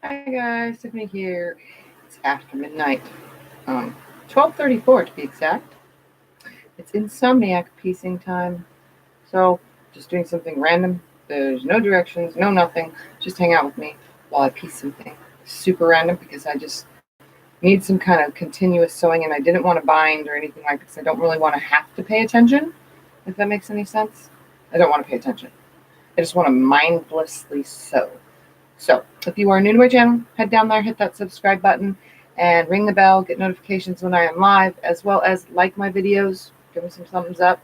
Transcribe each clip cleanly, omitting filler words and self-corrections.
Hi guys, Tiffany here. It's after midnight, 12:34 to be exact. It's Insomniac piecing time. So just doing something random. There's no directions, no nothing. Just hang out with me while I piece something super random because I just need some kind of continuous sewing and I didn't want to bind or anything like this. I don't really want to have to pay attention, if that makes any sense. I don't want to pay attention. I just want to mindlessly sew. So if you are new to my channel, head down there, hit that subscribe button, and ring the bell, get notifications when I am live, as well as like my videos, give me some thumbs up,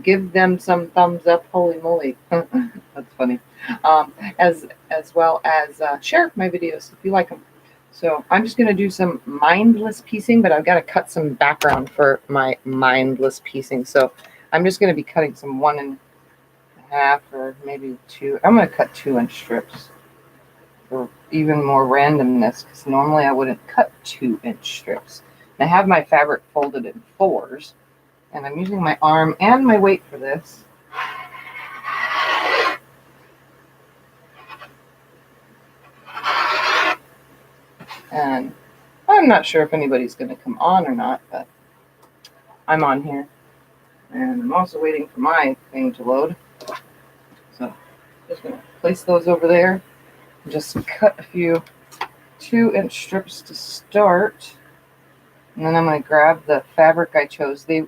give them some thumbs up, holy moly, that's funny, as well as share my videos if you like them. So I'm just going to do some mindless piecing, but I've got to cut some background for my mindless piecing. So I'm just going to be cutting some 1.5 or maybe 2. I'm going to cut 2-inch strips for even more randomness, because normally I wouldn't cut 2-inch strips. And I have my fabric folded in 4s, and I'm using my arm and my weight for this. And I'm not sure if anybody's going to come on or not, but I'm on here. And I'm also waiting for my thing to load. So I'm just going to place those over there. Just cut a few 2-inch strips to start, and then I'm going to grab the fabric I chose. They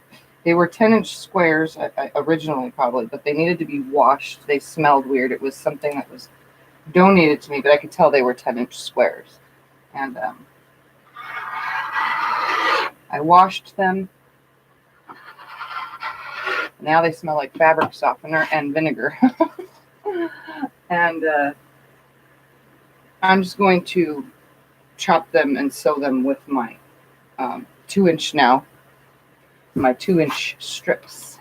were 10-inch squares originally, probably, but they needed to be washed. They smelled weird. It was something that was donated to me, but I could tell they were 10-inch squares. And I washed them. Now they smell like fabric softener and vinegar. And I'm just going to chop them and sew them with my 2-inch now, my 2-inch strips.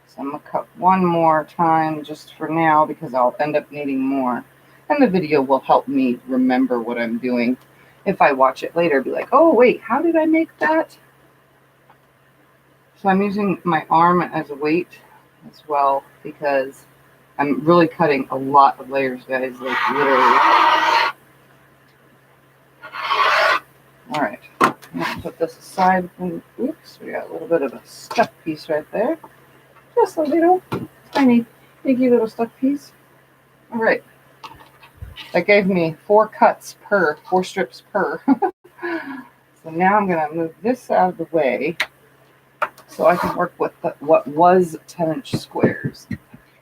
So I'm going to cut one more time just for now because I'll end up needing more. And the video will help me remember what I'm doing. If I watch it later, I'll be like, oh wait, how did I make that? So I'm using my arm as a weight as well because I'm really cutting a lot of layers, guys, like literally. All right, I'm going to put this aside. Oops, we got a little bit of a stuck piece right there. Just a little tiny, piggy little stuck piece. All right, that gave me 4 strips per. So now I'm going to move this out of the way so I can work with what was 10-inch squares.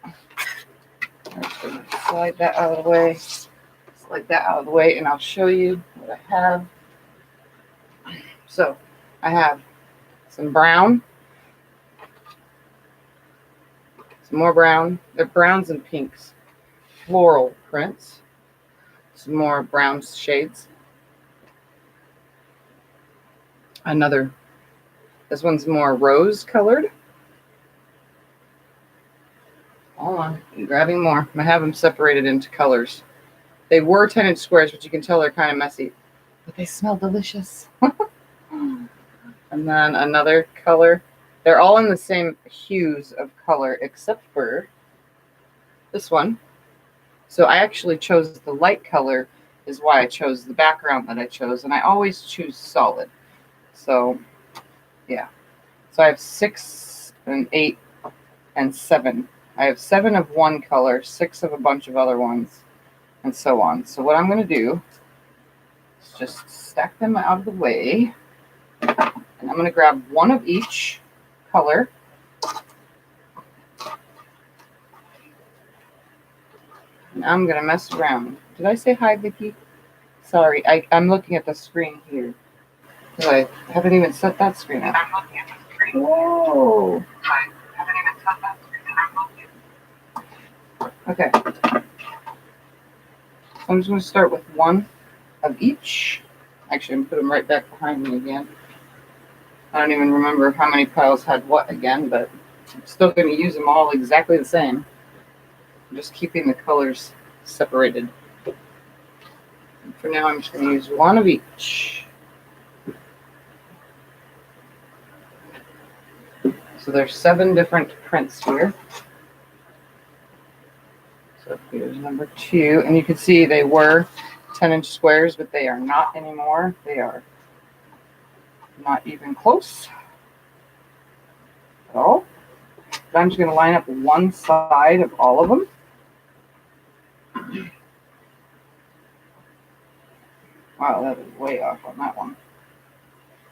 I'm just going to slide that out of the way. Slide that out of the way, and I'll show you what I have. So I have some brown, some more brown. They're browns and pinks, floral prints, some more brown shades. Another, this one's more rose colored. Hold on, I'm grabbing more. I have them separated into colors. They were 10-inch squares, but you can tell they're kind of messy, but they smell delicious. And then another color. They're all in the same hues of color except for this one. So I actually chose the light color is why I chose the background that I chose. And I always choose solid. So yeah. So I have 6 and 8 and 7. I have 7 of one color, 6 of a bunch of other ones, and so on. So what I'm going to do is just stack them out of the way. And I'm going to grab one of each color. And I'm going to mess around. Did I say hi, Vicky? Sorry, I'm looking at the screen here. Because I haven't even set that screen up. I'm looking at the screen. Whoa. I haven't even set that screen. Okay. So I'm just going to start with one of each. Actually, I'm going to put them right back behind me again. I don't even remember how many piles had what again, but I'm still going to use them all exactly the same. I'm just keeping the colors separated. And for now, I'm just going to use one of each. So there's 7 different prints here. So here's number 2, and you can see they were 10-inch squares, but they are not anymore. They are not even close at all. But I'm just going to line up one side of all of them. Wow, that is way off on that one.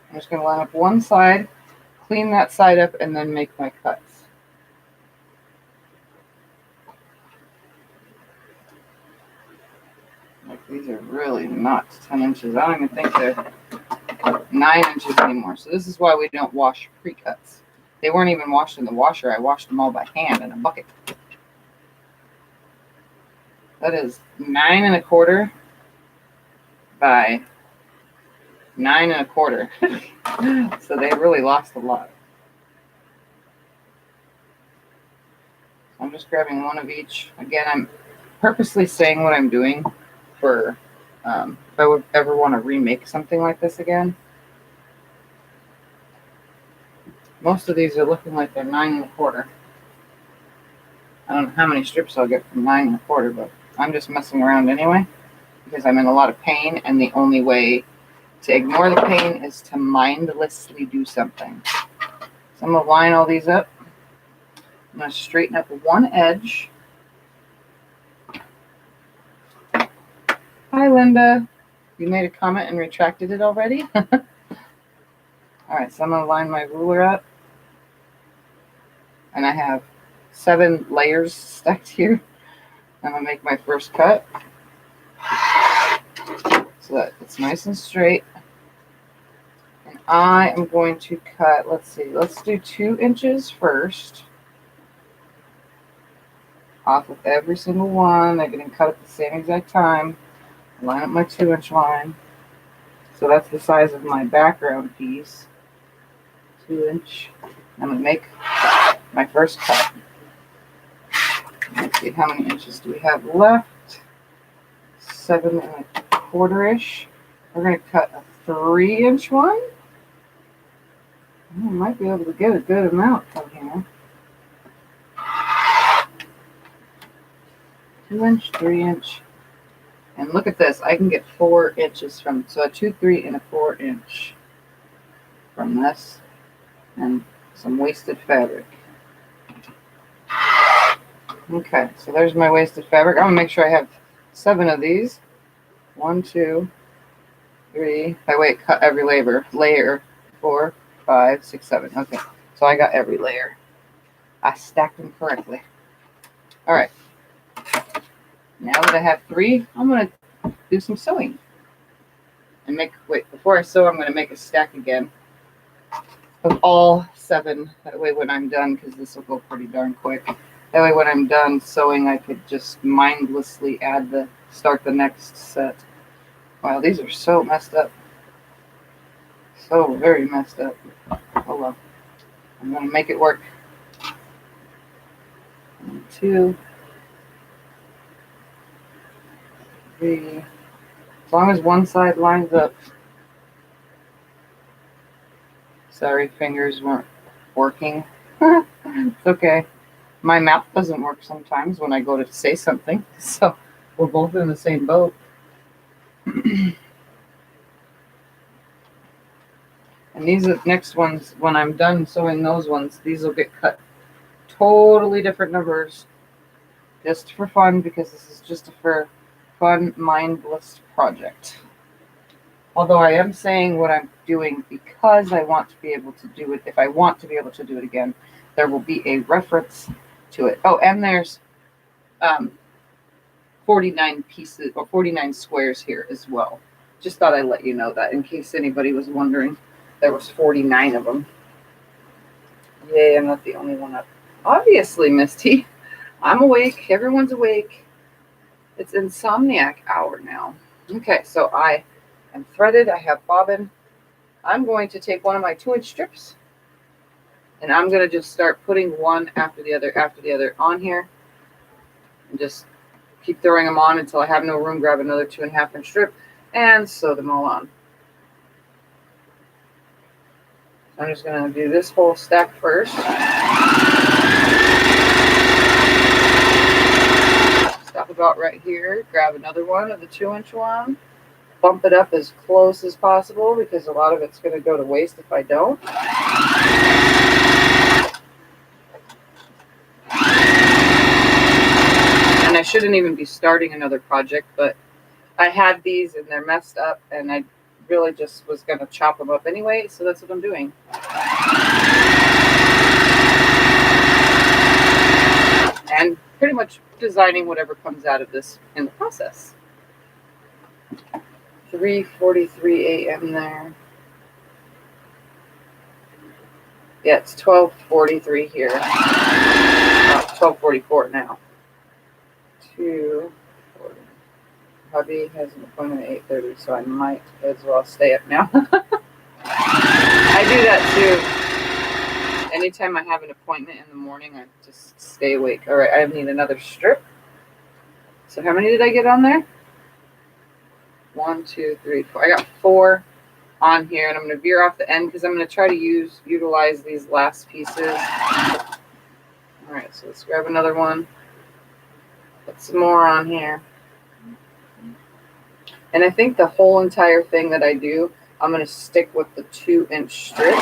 I'm just going to line up one side, clean that side up, and then make my cuts. Like, these are really not 10 inches. I don't even think they're 9 inches anymore. So this is why we don't wash pre-cuts. They weren't even washed in the washer. I washed them all by hand in a bucket. That is 9 1/4 by 9 1/4. So they really lost a lot. I'm just grabbing one of each. Again, I'm purposely saying what I'm doing for if I would ever want to remake something like this again. Most of these are looking like they're 9 1/4. I don't know how many strips I'll get from 9 1/4, but I'm just messing around anyway because I'm in a lot of pain, and the only way to ignore the pain is to mindlessly do something. So I'm going to line all these up. I'm going to straighten up one edge. Hi, Linda. You made a comment and retracted it already? All right, so I'm going to line my ruler up. And I have 7 layers stacked here. I'm going to make my first cut so that it's nice and straight. And I am going to cut, let's see, let's do 2 inches first. Off of every single one. They're getting cut at the same exact time. Line up my 2-inch line. So that's the size of my background piece. 2-inch. I'm going to make my first cut. Let's see, how many inches do we have left? 7 1/4-ish. We're going to cut a 3-inch one. I might be able to get a good amount from here. 2-inch, 3-inch. And look at this. I can get 4 inches from, so a 2, 3, and a 4-inch from this. And some wasted fabric. Okay, so there's my wasted fabric. I'm going to make sure I have 7 of these. 1, 2, 3. Cut every layer. 4, 5, 6, 7. Okay, so I got every layer. I stacked them correctly. All right. Now that I have 3, I'm going to do some sewing. And before I sew, I'm going to make a stack again of all 7. That way when I'm done, because this will go pretty darn quick. That way when I'm done sewing, I could just mindlessly start the next set. Wow, these are so messed up. So very messed up. Oh well. I'm going to make it work. 1, 2, 3. As long as one side lines up. Sorry, fingers weren't working. It's okay. My mouth doesn't work sometimes when I go to say something. So we're both in the same boat. And these next ones, when I'm done sewing those ones, these will get cut totally different numbers. Just for fun, because this is just for fun, mindless project. Although I am saying what I'm doing because I want to be able to do it. If I want to be able to do it again, there will be a reference to it. Oh, and there's 49 pieces or 49 squares here as well. Just thought I'd let you know that in case anybody was wondering. There was 49 of them. Yay, I'm not the only one up. Obviously, Misty. I'm awake. Everyone's awake. It's Insomniac hour now. Okay, so I am threaded. I have bobbin. I'm going to take one of my 2-inch strips, and I'm going to just start putting one after the other on here, and just keep throwing them on until I have no room. Grab another 2.5-inch strip and sew them all on. So I'm just going to do this whole stack first. Stop about right here. Grab another one of the 2-inch one. bump it up as close as possible because a lot of it's going to go to waste if I don't. And I shouldn't even be starting another project, but I had these and they're messed up, and I really just was going to chop them up anyway, so that's what I'm doing. And pretty much designing whatever comes out of this in the process. 3:43 a.m. there. Yeah, it's 12:43 here. 12:44 now. 2:40. Hubby has an appointment at 8:30, so I might as well stay up now. I do that too. Anytime I have an appointment in the morning, I just stay awake. All right, I need another strip. So how many did I get on there? 1, 2, 3, 4. I got 4 on here, and I'm going to veer off the end because I'm going to try to utilize these last pieces. All right, so let's grab another one. Put some more on here. And I think the whole entire thing that I do, I'm going to stick with the 2-inch strip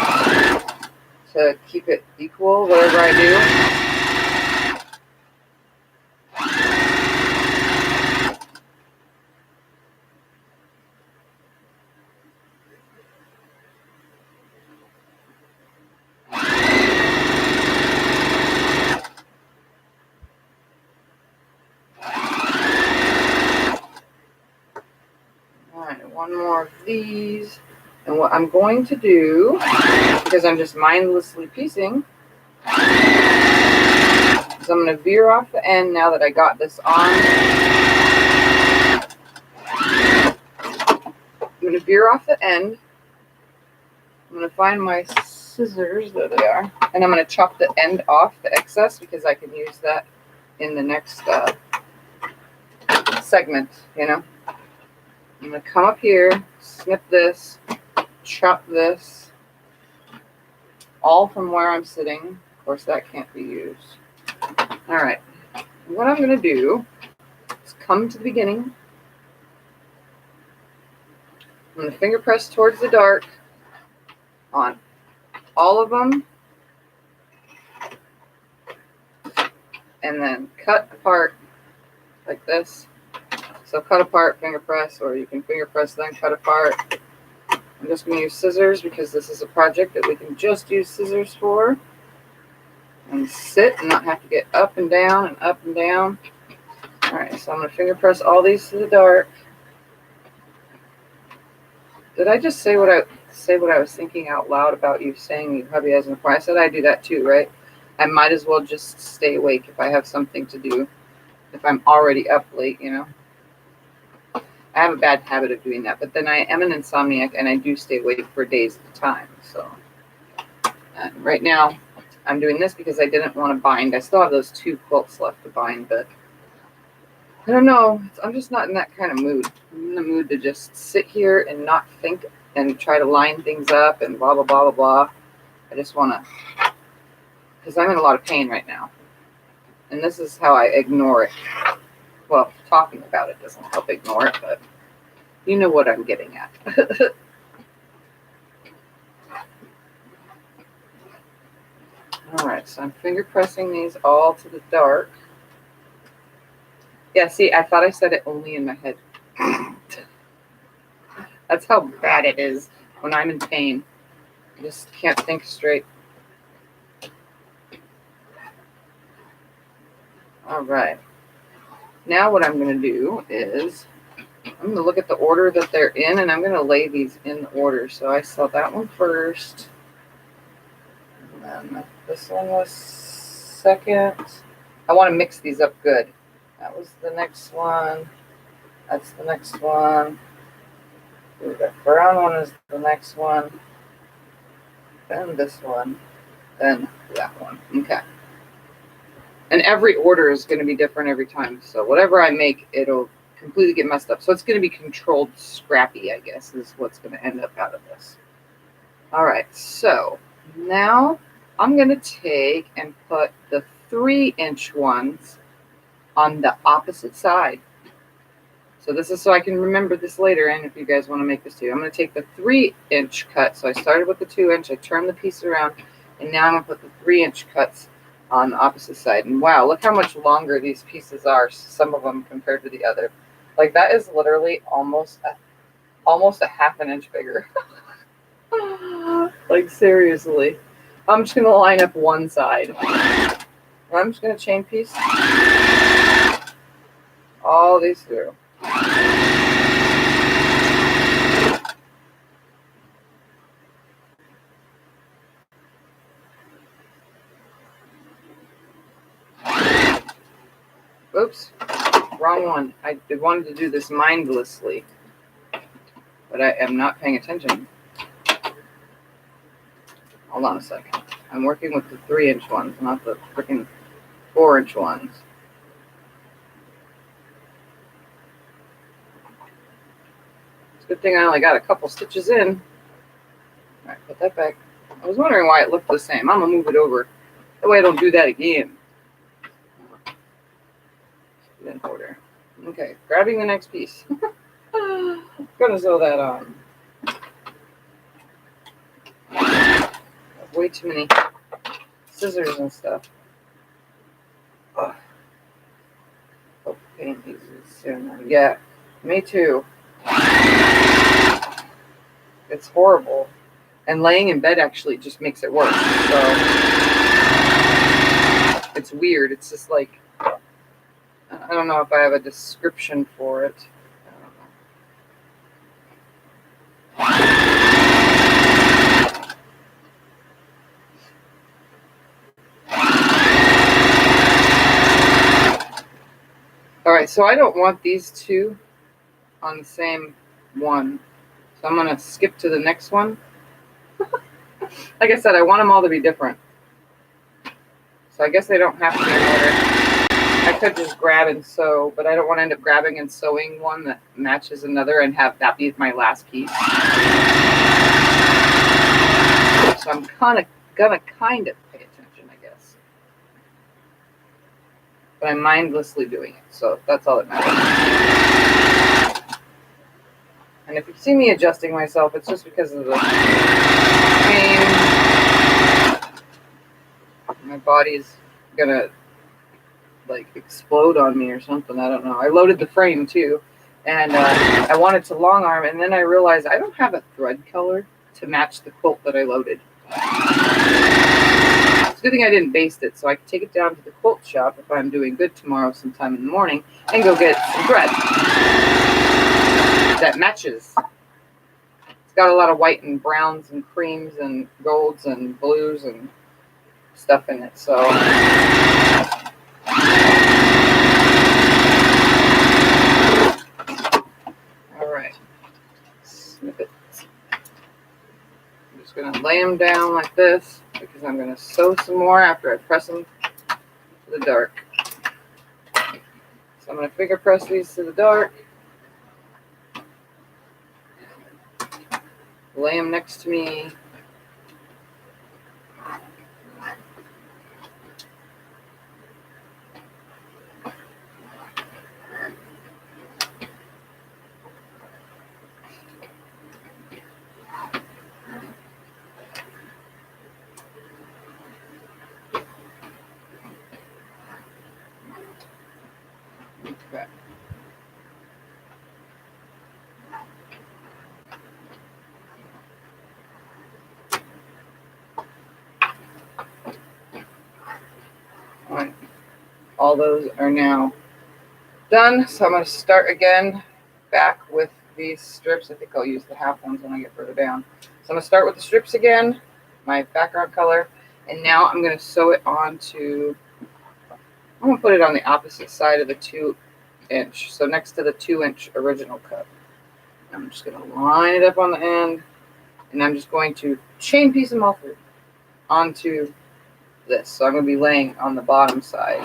to keep it equal, whatever I do. One more of these, and what I'm going to do, because I'm just mindlessly piecing, is I'm going to veer off the end now that I got this on. I'm going to veer off the end. I'm going to find my scissors, there they are, and I'm going to chop the end off, the excess, because I can use that in the next segment, you know. I'm going to come up here, snip this, chop this, all from where I'm sitting. Of course, that can't be used. All right. What I'm going to do is come to the beginning. I'm going to finger press towards the dark on all of them, and then cut apart like this. So cut apart, finger press, or you can finger press, then cut apart. I'm just going to use scissors because this is a project that we can just use scissors for. And sit and not have to get up and down and up and down. Alright, so I'm going to finger press all these to the dark. Did I just say what I was thinking out loud about you saying your hubby has an appointment? I said I do that too, right? I might as well just stay awake if I have something to do. If I'm already up late, you know. I have a bad habit of doing that, but then I am an insomniac and I do stay awake for days at a time. So right now I'm doing this because I didn't want to bind. I still have those 2 quilts left to bind, but I don't know. I'm just not in that kind of mood. I'm in the mood to just sit here and not think and try to line things up and blah, blah, blah, blah, blah. I just want to, because I'm in a lot of pain right now. And this is how I ignore it. Well, talking about it doesn't help ignore it, but you know what I'm getting at. All right, so I'm finger pressing these all to the dark. Yeah, see, I thought I said it only in my head. That's how bad it is when I'm in pain. I just can't think straight. All right. Now what I'm going to do is I'm going to look at the order that they're in, and I'm going to lay these in order. So I saw that one first. And then this one was second. I want to mix these up good. That was the next one. That's the next one. The brown one is the next one. Then this one. Then that one. Okay. And every order is going to be different every time. So whatever I make, it'll completely get messed up. So it's going to be controlled scrappy, I guess, is what's going to end up out of this. All right. So now I'm going to take and put the 3-inch ones on the opposite side. So this is so I can remember this later, and if you guys want to make this too. I'm going to take the 3-inch cut. So I started with the 2-inch, I turned the piece around, and now I'm going to put the 3-inch cuts on the opposite side. And wow, look how much longer these pieces are, some of them compared to the other. Like that is literally almost a half an inch bigger. Like seriously. I'm just going to line up one side. I'm just going to chain piece all these through. Oops, wrong one. I wanted to do this mindlessly, but I am not paying attention. Hold on a second. I'm working with the 3-inch ones, not the freaking 4-inch ones. It's a good thing I only got a couple stitches in. All right, put that back. I was wondering why it looked the same. I'm gonna move it over. That way I don't do that again. In order. Okay, grabbing the next piece. Gonna sew that on. Way too many scissors and stuff. Ugh. Hope the paint eases soon. Yeah, me too. It's horrible. And laying in bed actually just makes it worse. So it's weird. It's just like, I don't know if I have a description for it. Alright, so I don't want these two on the same one. So I'm going to skip to the next one. Like I said, I want them all to be different. So I guess they don't have to be in order. I could just grab and sew, but I don't want to end up grabbing and sewing one that matches another and have that be my last piece. So I'm gonna kind of pay attention, I guess. But I'm mindlessly doing it, so that's all that matters. And if you see me adjusting myself, it's just because of the pain. My body's gonna like explode on me or something. I don't know. I loaded the frame too, and I wanted to long arm, and then I realized I don't have a thread color to match the quilt that I loaded. It's a good thing I didn't baste it, so I can take it down to the quilt shop if I'm doing good tomorrow sometime in the morning and go get some thread that matches. It's got a lot of white and browns and creams and golds and blues and stuff in it, so snip it. I'm just going to lay them down like this because I'm going to sew some more after I press them to the dark. So I'm going to finger press these to the dark. Lay them next to me. Okay. All right. All those are now done. So I'm going to start again back with these strips. I think I'll use the half ones when I get further down. So I'm going to start with the strips again, my background color, and now I'm going to sew it onto, I'm going to put it on the opposite side of the 2-inch, so next to the 2-inch original cut. I'm just going to line it up on the end, and I'm just going to chain piece them all through onto this. So I'm going to be laying on the bottom side.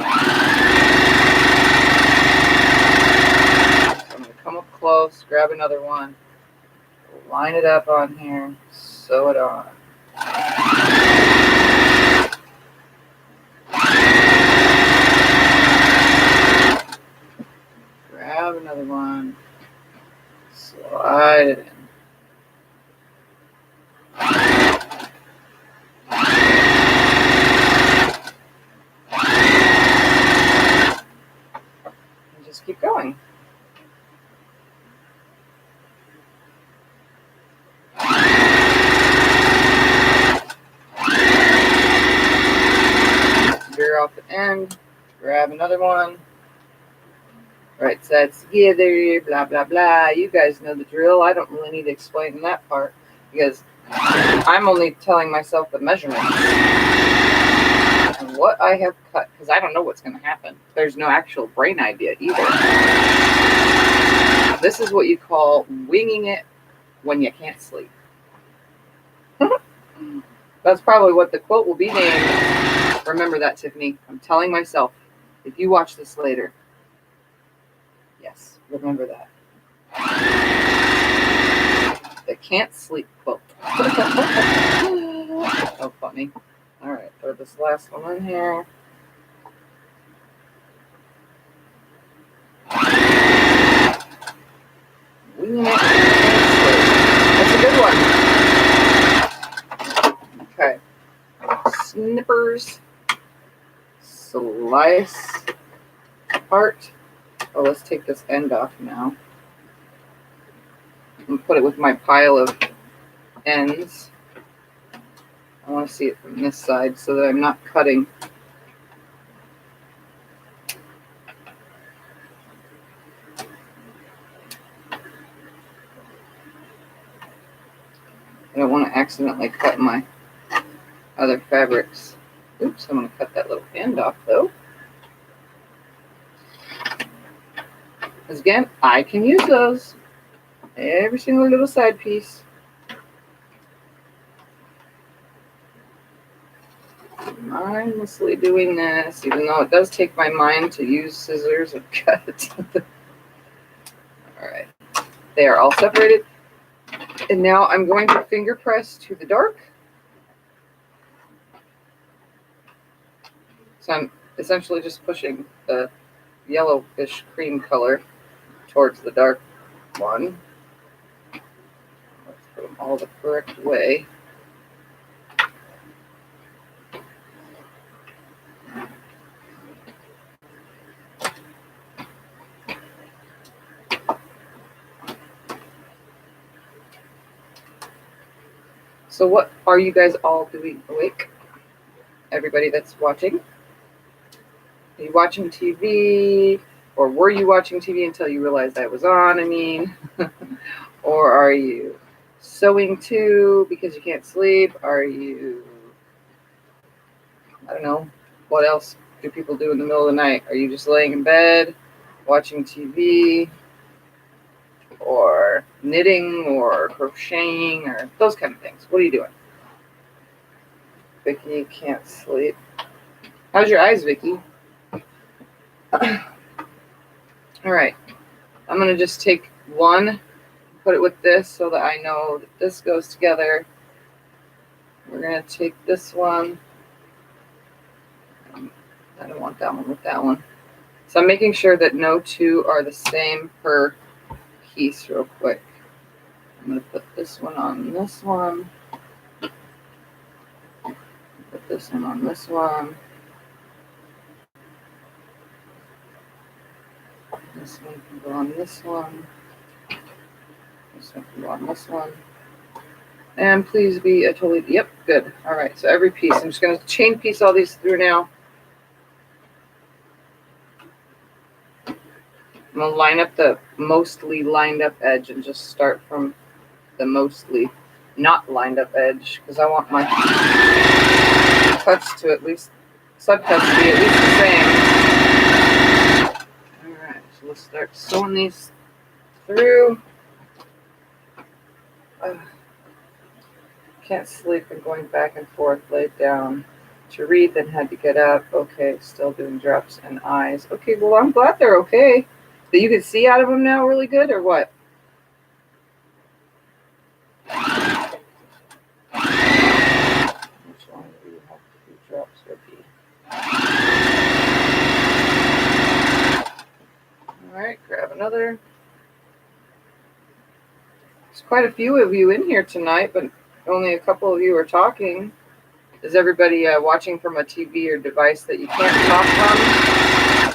So I'm going to come up close, grab another one, line it up on here, sew it on. Grab another one, slide it in. And just keep going. Veer off the end, grab another one. Right sides together, blah, blah, blah. You guys know the drill. I don't really need to explain that part because I'm only telling myself the measurements and what I have cut because I don't know what's going to happen. There's no actual brain idea either. This is what you call winging it when you can't sleep. That's probably what the quilt will be named. Remember that, Tiffany. I'm telling myself, if you watch this later, yes, remember that. The can't sleep quilt. So funny. All right, throw this last one in here. Winging it. That's a good one. Okay. Snippers. Slice apart. Oh, let's take this end off now. And put it with my pile of ends. I want to see it from this side so that I'm not cutting. I don't want to accidentally cut my other fabrics. Oops, I'm going to cut that little end off though. Because again, I can use those. Every single little side piece. Mindlessly doing this, even though it does take my mind to use scissors and cut. Alright, they are all separated. And now I'm going to finger press to the dark. So I'm essentially just pushing the yellowish cream color towards the dark one. Let's put them all the correct way. So what are you guys all doing awake? Everybody that's watching? Are you watching TV? Or were you watching TV until you realized I was on, I mean? Or are you sewing too because you can't sleep? Are you, I don't know, what else do people do in the middle of the night? Are you just laying in bed, watching TV? Or knitting or crocheting or those kind of things? What are you doing? Vicky can't sleep. How's your eyes, Vicky? All right. I'm going to just take one, put it with this so that I know that this goes together. We're going to take this one. I don't want that one with that one. So I'm making sure that no two are the same per piece real quick. I'm going to put this one on this one. Put this one on this one. This one can go on this one. This one can go on this one. And please be a totally, yep, good. All right, so every piece. I'm just going to chain piece all these through now. I'm going to line up the mostly lined up edge and just start from the mostly not lined up edge because I want my cuts to at least, subcuts to be at least the same. All right, so let's start sewing these through. Can't sleep and going back and forth, laid down to read, then had to get up. Okay, still doing drops and eyes. Okay, well, I'm glad they're okay. That you can see out of them now really good, or what? Which one do you have to do drops with? All right, grab another. There's quite a few of you in here tonight, but only a couple of you are talking. Is everybody watching from a TV or device that you can't talk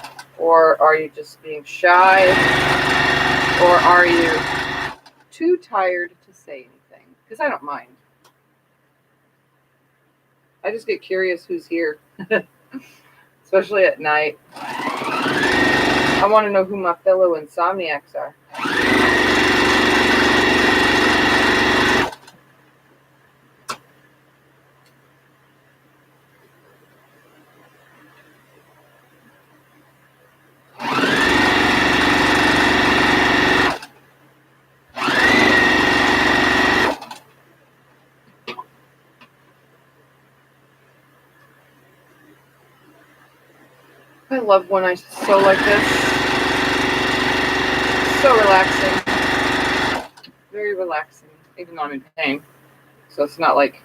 from? Or are you just being shy? Or are you too tired to say anything? Because I don't mind. I just get curious who's here, especially at night. I want to know who my fellow insomniacs are. I love when I sew like this. So relaxing. Very relaxing, even though I'm in pain. So it's not like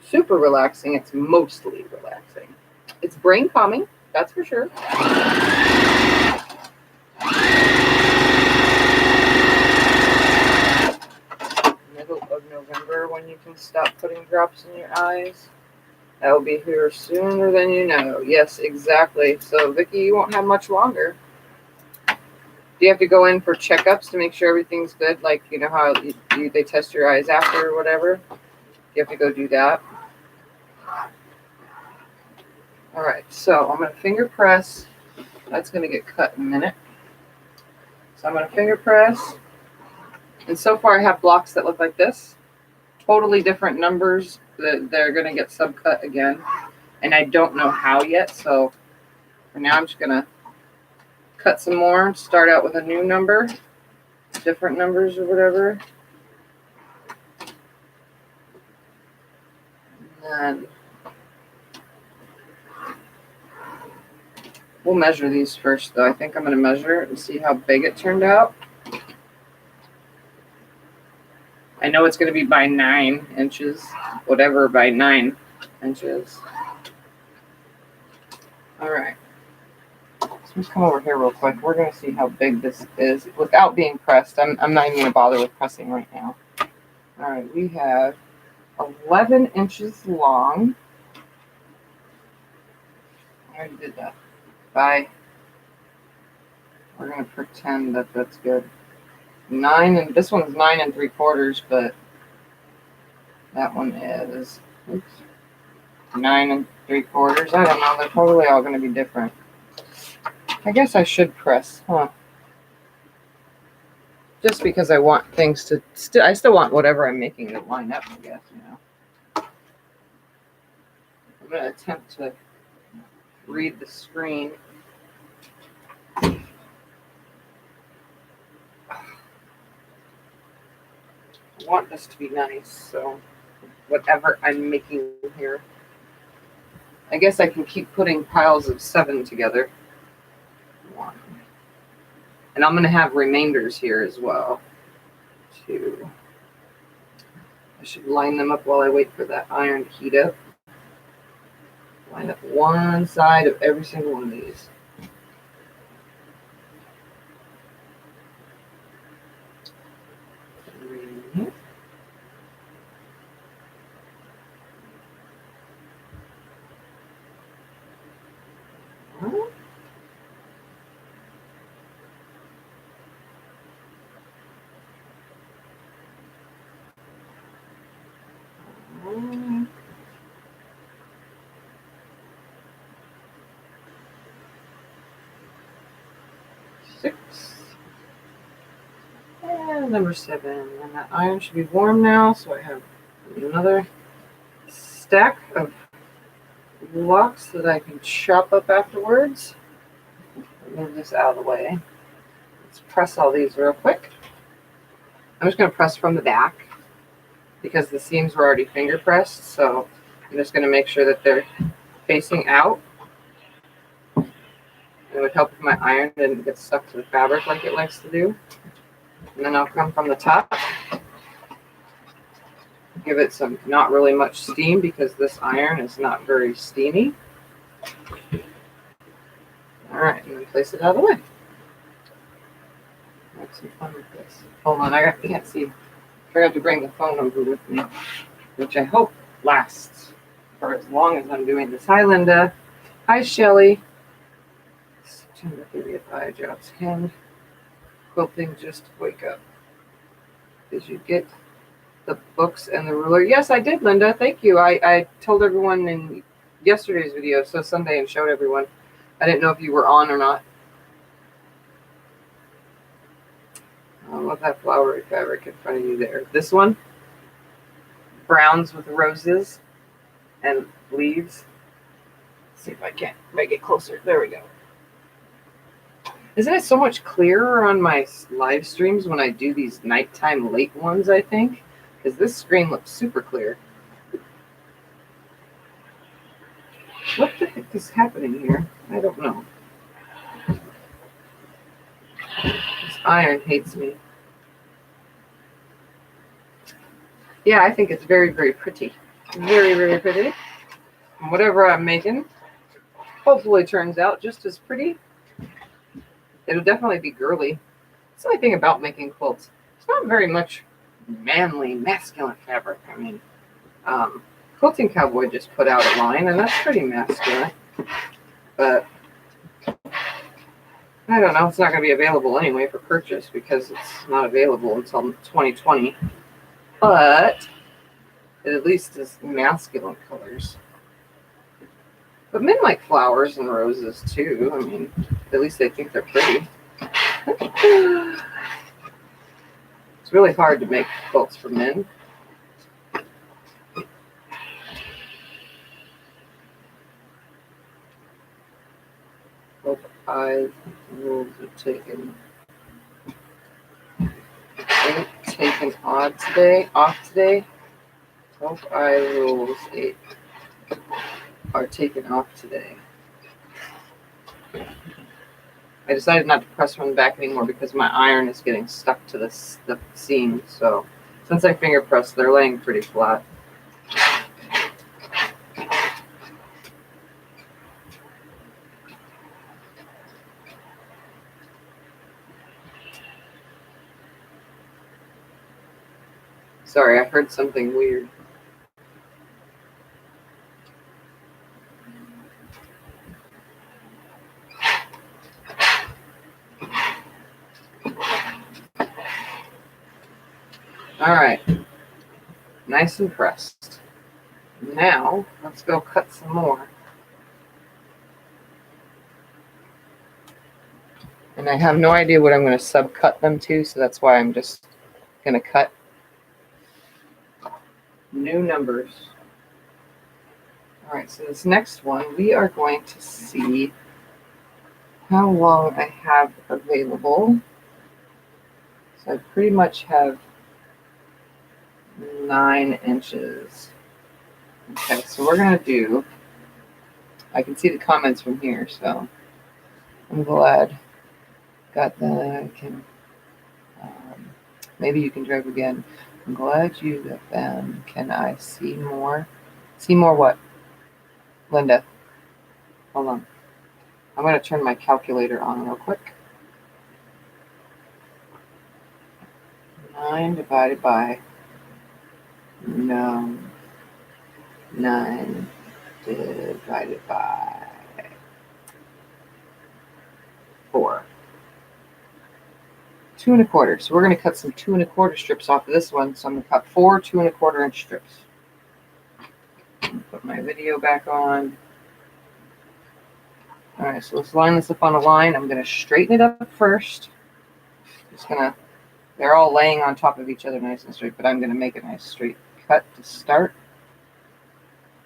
super relaxing, it's mostly relaxing. It's brain calming, that's for sure. Middle of November when you can stop putting drops in your eyes. That will be here sooner than you know. Yes, exactly. So, Vicki, you won't have much longer. Do you have to go in for checkups to make sure everything's good? Like, you know how they test your eyes after or whatever? You have to go do that. All right, so I'm going to finger press. That's going to get cut in a minute. So I'm going to finger press. And so far I have blocks that look like this. Totally different numbers that they're going to get subcut again. And I don't know how yet, so for now I'm just going to cut some more, start out with a new number, different numbers or whatever. And then we'll measure these first, though. I think I'm going to measure it and see how big it turned out. I know it's going to be by 9 inches, whatever by 9 inches. All right. So let's come over here real quick. We're going to see how big this is without being pressed. I'm not even going to bother with pressing right now. All right, we have 11 inches long. I already did that. We're going to pretend that that's good. 9, and this one's 9 3/4, but that one is 9 3/4. I don't know. They're probably all going to be different. I guess I should press, huh? Just because I want things to I still want whatever I'm making to line up, I guess, you know. I'm going to attempt to read the screen. I want this to be nice, so whatever I'm making here. I guess I can keep putting piles of 7 together. 1. And I'm going to have remainders here as well. 2. I should line them up while I wait for that iron to heat up. Line up one side of every single one of these. And number 7. And that iron should be warm now, so I have another stack of blocks that I can chop up afterwards. Move this out of the way. Let's press all these real quick. I'm just going to press from the back because the seams were already finger pressed, so I'm just going to make sure that they're facing out. It would help if my iron didn't get stuck to the fabric like it likes to do. And then I'll come from the top. Give it some, not really much steam because this iron is not very steamy. All right, and then place it out of the way. Have some fun with this. Hold on, you can't see. Forgot to bring the phone number with me, which I hope lasts for as long as I'm doing this. Hi, Linda. Hi, Shelly. September 30th, I jobs hand. Quilting, just wake up. Did you get the books and the ruler? Yes, I did, Linda. Thank you. I told everyone in yesterday's video, so Sunday, and showed everyone. I didn't know if you were on or not. I love that flowery fabric in front of you there. This one, browns with roses and leaves. Let's see if I can't make it closer. There we go. Isn't it so much clearer on my live streams when I do these nighttime late ones, I think? Because this screen looks super clear. What the heck is happening here? I don't know. This iron hates me. Yeah, I think it's very, very pretty. Very, very pretty. And whatever I'm making hopefully turns out just as pretty. It'll definitely be girly. That's the only thing about making quilts. It's not very much manly, masculine fabric. I mean, Quilting Cowboy just put out a line, and that's pretty masculine. But I don't know. It's not going to be available anyway for purchase because it's not available until 2020. But it at least is masculine colors. But men like flowers and roses too. I mean, at least they think they're pretty. It's really hard to make quilts for men. Hope I will be taken. Ain't taken off today. Hope I rules 8 are taken off today. I decided not to press one back anymore because my iron is getting stuck to the seam. So since I finger pressed, they're laying pretty flat. Sorry, I heard something weird. All right, nice and pressed. Now, let's go cut some more. And I have no idea what I'm going to subcut them to, so that's why I'm just going to cut new numbers. All right, so this next one, we are going to see how long I have available. So I pretty much have 9 inches. Okay, so we're going to do, I can see the comments from here, so I'm glad. Got that. I can, maybe you can drive again. I'm glad you got them. Can I see more? See more what? Linda, hold on. I'm going to turn my calculator on real quick. 9 divided by 9 divided by 4. 2 1/4. So we're going to cut some 2 1/4 strips off of this one. So I'm going to cut 4 2 1/4 inch strips. Put my video back on. All right, so let's line this up on a line. I'm going to straighten it up first. Just going to, they're all laying on top of each other nice and straight, but I'm going to make a nice straight cut to start.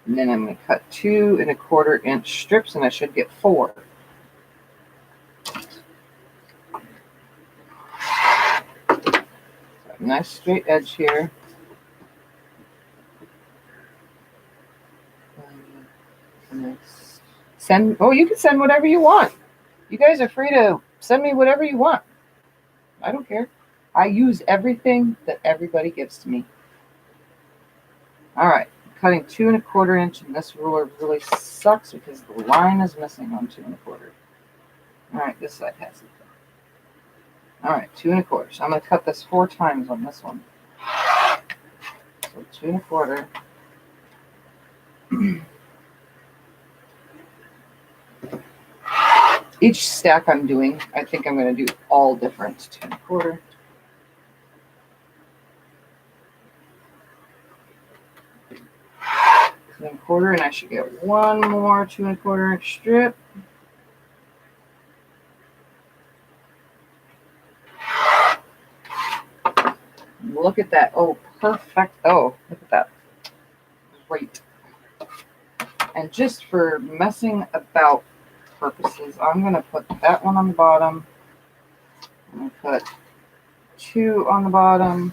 And then I'm going to cut 2 1/4 inch strips, and I should get 4. Nice straight edge here. Nice. Send. Oh, you can send whatever you want. You guys are free to send me whatever you want. I don't care. I use everything that everybody gives to me. All right, cutting 2 1/4 inch, and this ruler really sucks because the line is missing on 2 1/4. All right, this side has it. All right, 2 1/4. So I'm going to cut this 4 times on this one. So 2 1/4. Each stack I'm doing, I think I'm going to do all different. 2 1/4. 2 1/4, and I should get one more 2 1/4 inch strip. Look at that. Oh, perfect. Oh, look at that. Great. And just for messing about purposes, I'm going to put that one on the bottom. I'm going to put 2 on the bottom.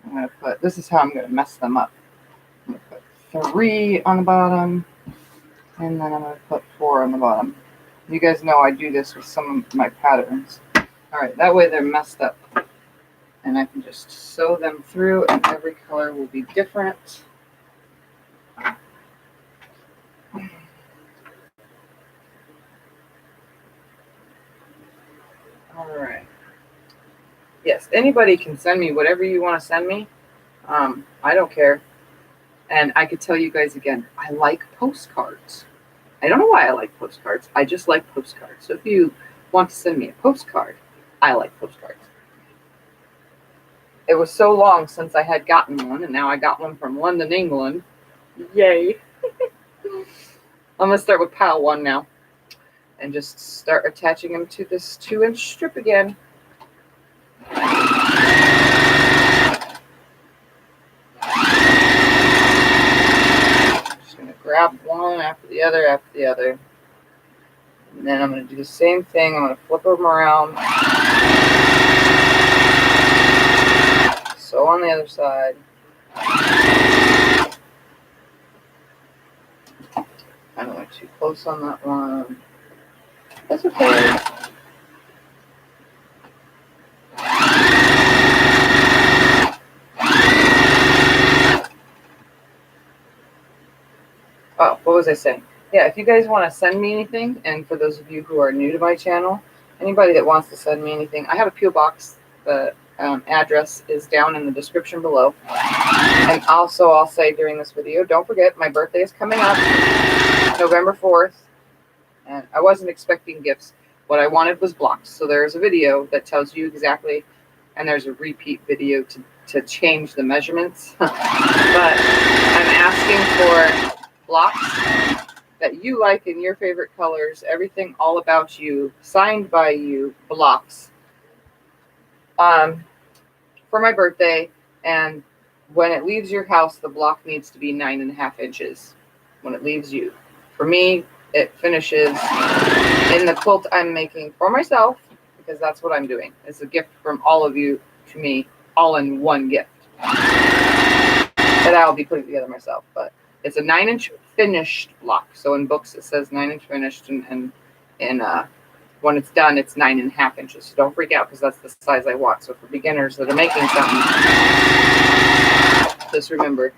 I'm going to put, this is how I'm going to mess them up. I'm going to put 3 on the bottom, and then I'm going to put 4 on the bottom. You guys know I do this with some of my patterns. All right, that way they're messed up. And I can just sew them through, and every color will be different. All right. Yes, anybody can send me whatever you want to send me. I don't care. And I could tell you guys again, I like postcards. I don't know why I like postcards. I just like postcards. So if you want to send me a postcard, I like postcards. It was so long since I had gotten one, and now I got one from London, England. Yay. I'm going to start with pile 1 now and just start attaching them to this 2 inch strip again. Just going to grab one after the other after the other. And then I'm going to do the same thing. I'm going to flip them around. Sew on the other side. I went too close on that one. That's okay. Oh, what was I saying? Yeah, if you guys want to send me anything, and for those of you who are new to my channel, anybody that wants to send me anything, I have a P.O. box. The address is down in the description below. And also, I'll say during this video, don't forget, my birthday is coming up, November 4th. And I wasn't expecting gifts. What I wanted was blocks. So there's a video that tells you exactly, and there's a repeat video to change the measurements. But I'm asking for blocks that you like in your favorite colors, everything all about you, signed by you, blocks, for my birthday. And when it leaves your house, the block needs to be 9.5 inches when it leaves you. For me, it finishes in the quilt I'm making for myself, because that's what I'm doing. It's a gift from all of you to me, all in one gift that I'll be putting together myself. But it's a 9-inch finished block. So in books it says 9-inch finished, and when it's done, it's 9.5 inches. So don't freak out, because that's the size I want. So for beginners that are making something, just remember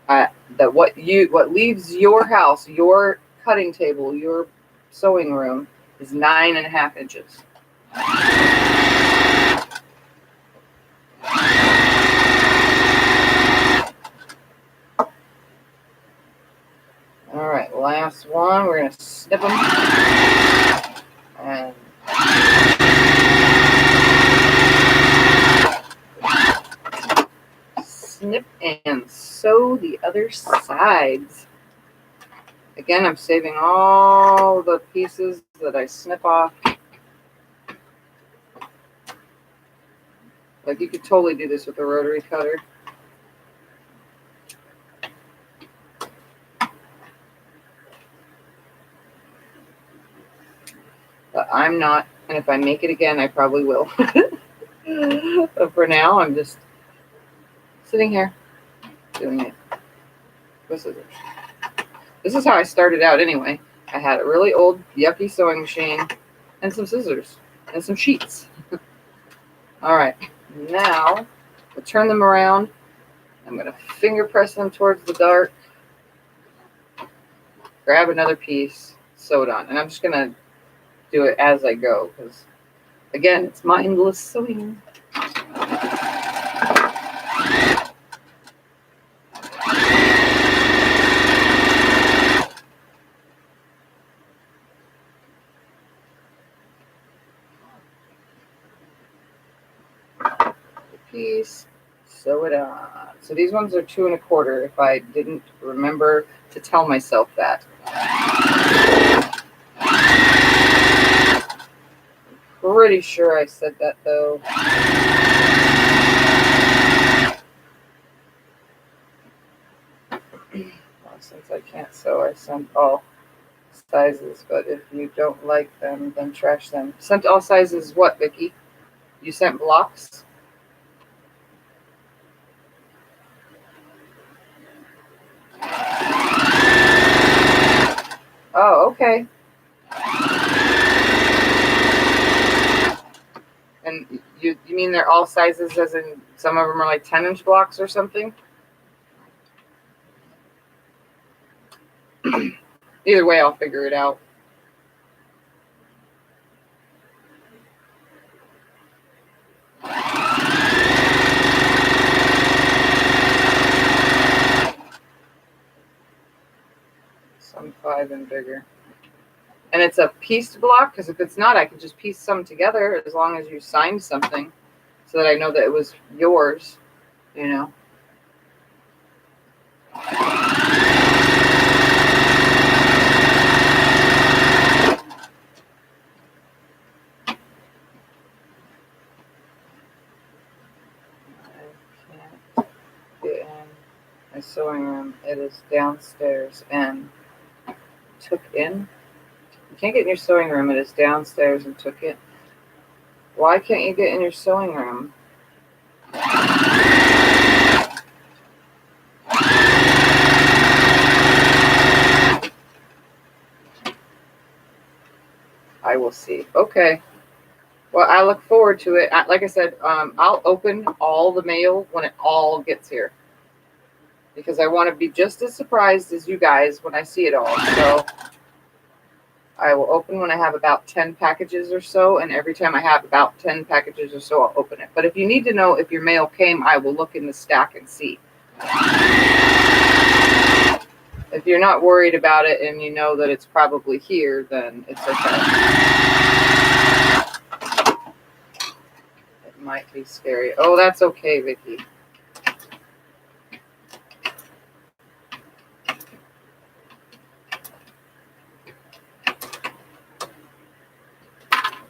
that what leaves your house, your cutting table, your sewing room, is 9.5 inches. All right, last one. We're going to snip them. And snip and sew the other sides. Again, I'm saving all the pieces that I snip off. Like, you could totally do this with a rotary cutter. But I'm not, and if I make it again, I probably will. But for now, I'm just sitting here doing it with scissors. This is how I started out anyway. I had a really old, yucky sewing machine and some scissors and some sheets. All right, now I'll turn them around. I'm going to finger press them towards the dark. Grab another piece, sew it on. And I'm just going to do it as I go, because, again, it's mindless sewing. piece, sew it on. So these ones are 2 1/4 if I didn't remember to tell myself that. Pretty sure I said that though. Well, since I can't sew, I sent all sizes, but if you don't like them, then trash them. Sent all sizes what, Vicky? You sent blocks? Oh, okay. And you mean they're all sizes as in some of them are like 10-inch blocks or something? Either way, I'll figure it out. Some 5 and bigger. And it's a pieced block, because if it's not, I could just piece some together as long as you signed something so that I know that it was yours, you know. My sewing room. It is downstairs and took in. You can't get in your sewing room. It is downstairs and took it. Why can't you get in your sewing room? I will see. Okay. Well, I look forward to it. Like I said, I'll open all the mail when it all gets here, because I want to be just as surprised as you guys when I see it all. So I will open when I have about 10 packages or so, and every time I have about 10 packages or so, I'll open it. But if you need to know if your mail came, I will look in the stack and see. If you're not worried about it and you know that it's probably here, then it's okay. It might be scary. Oh, that's okay, Vicky.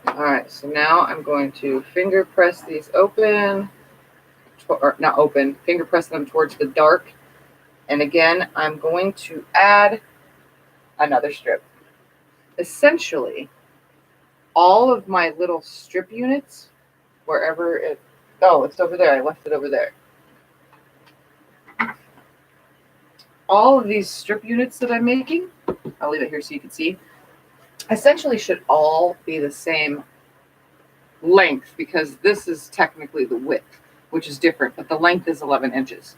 All right, so now I'm going to finger press these open, or not open, finger press them towards the dark. And again, I'm going to add another strip. Essentially, all of my little strip units, wherever it, oh, it's over there. I left it over there. All of these strip units that I'm making, I'll leave it here so you can see, essentially should all be the same length, because this is technically the width, which is different, but the length is 11 inches.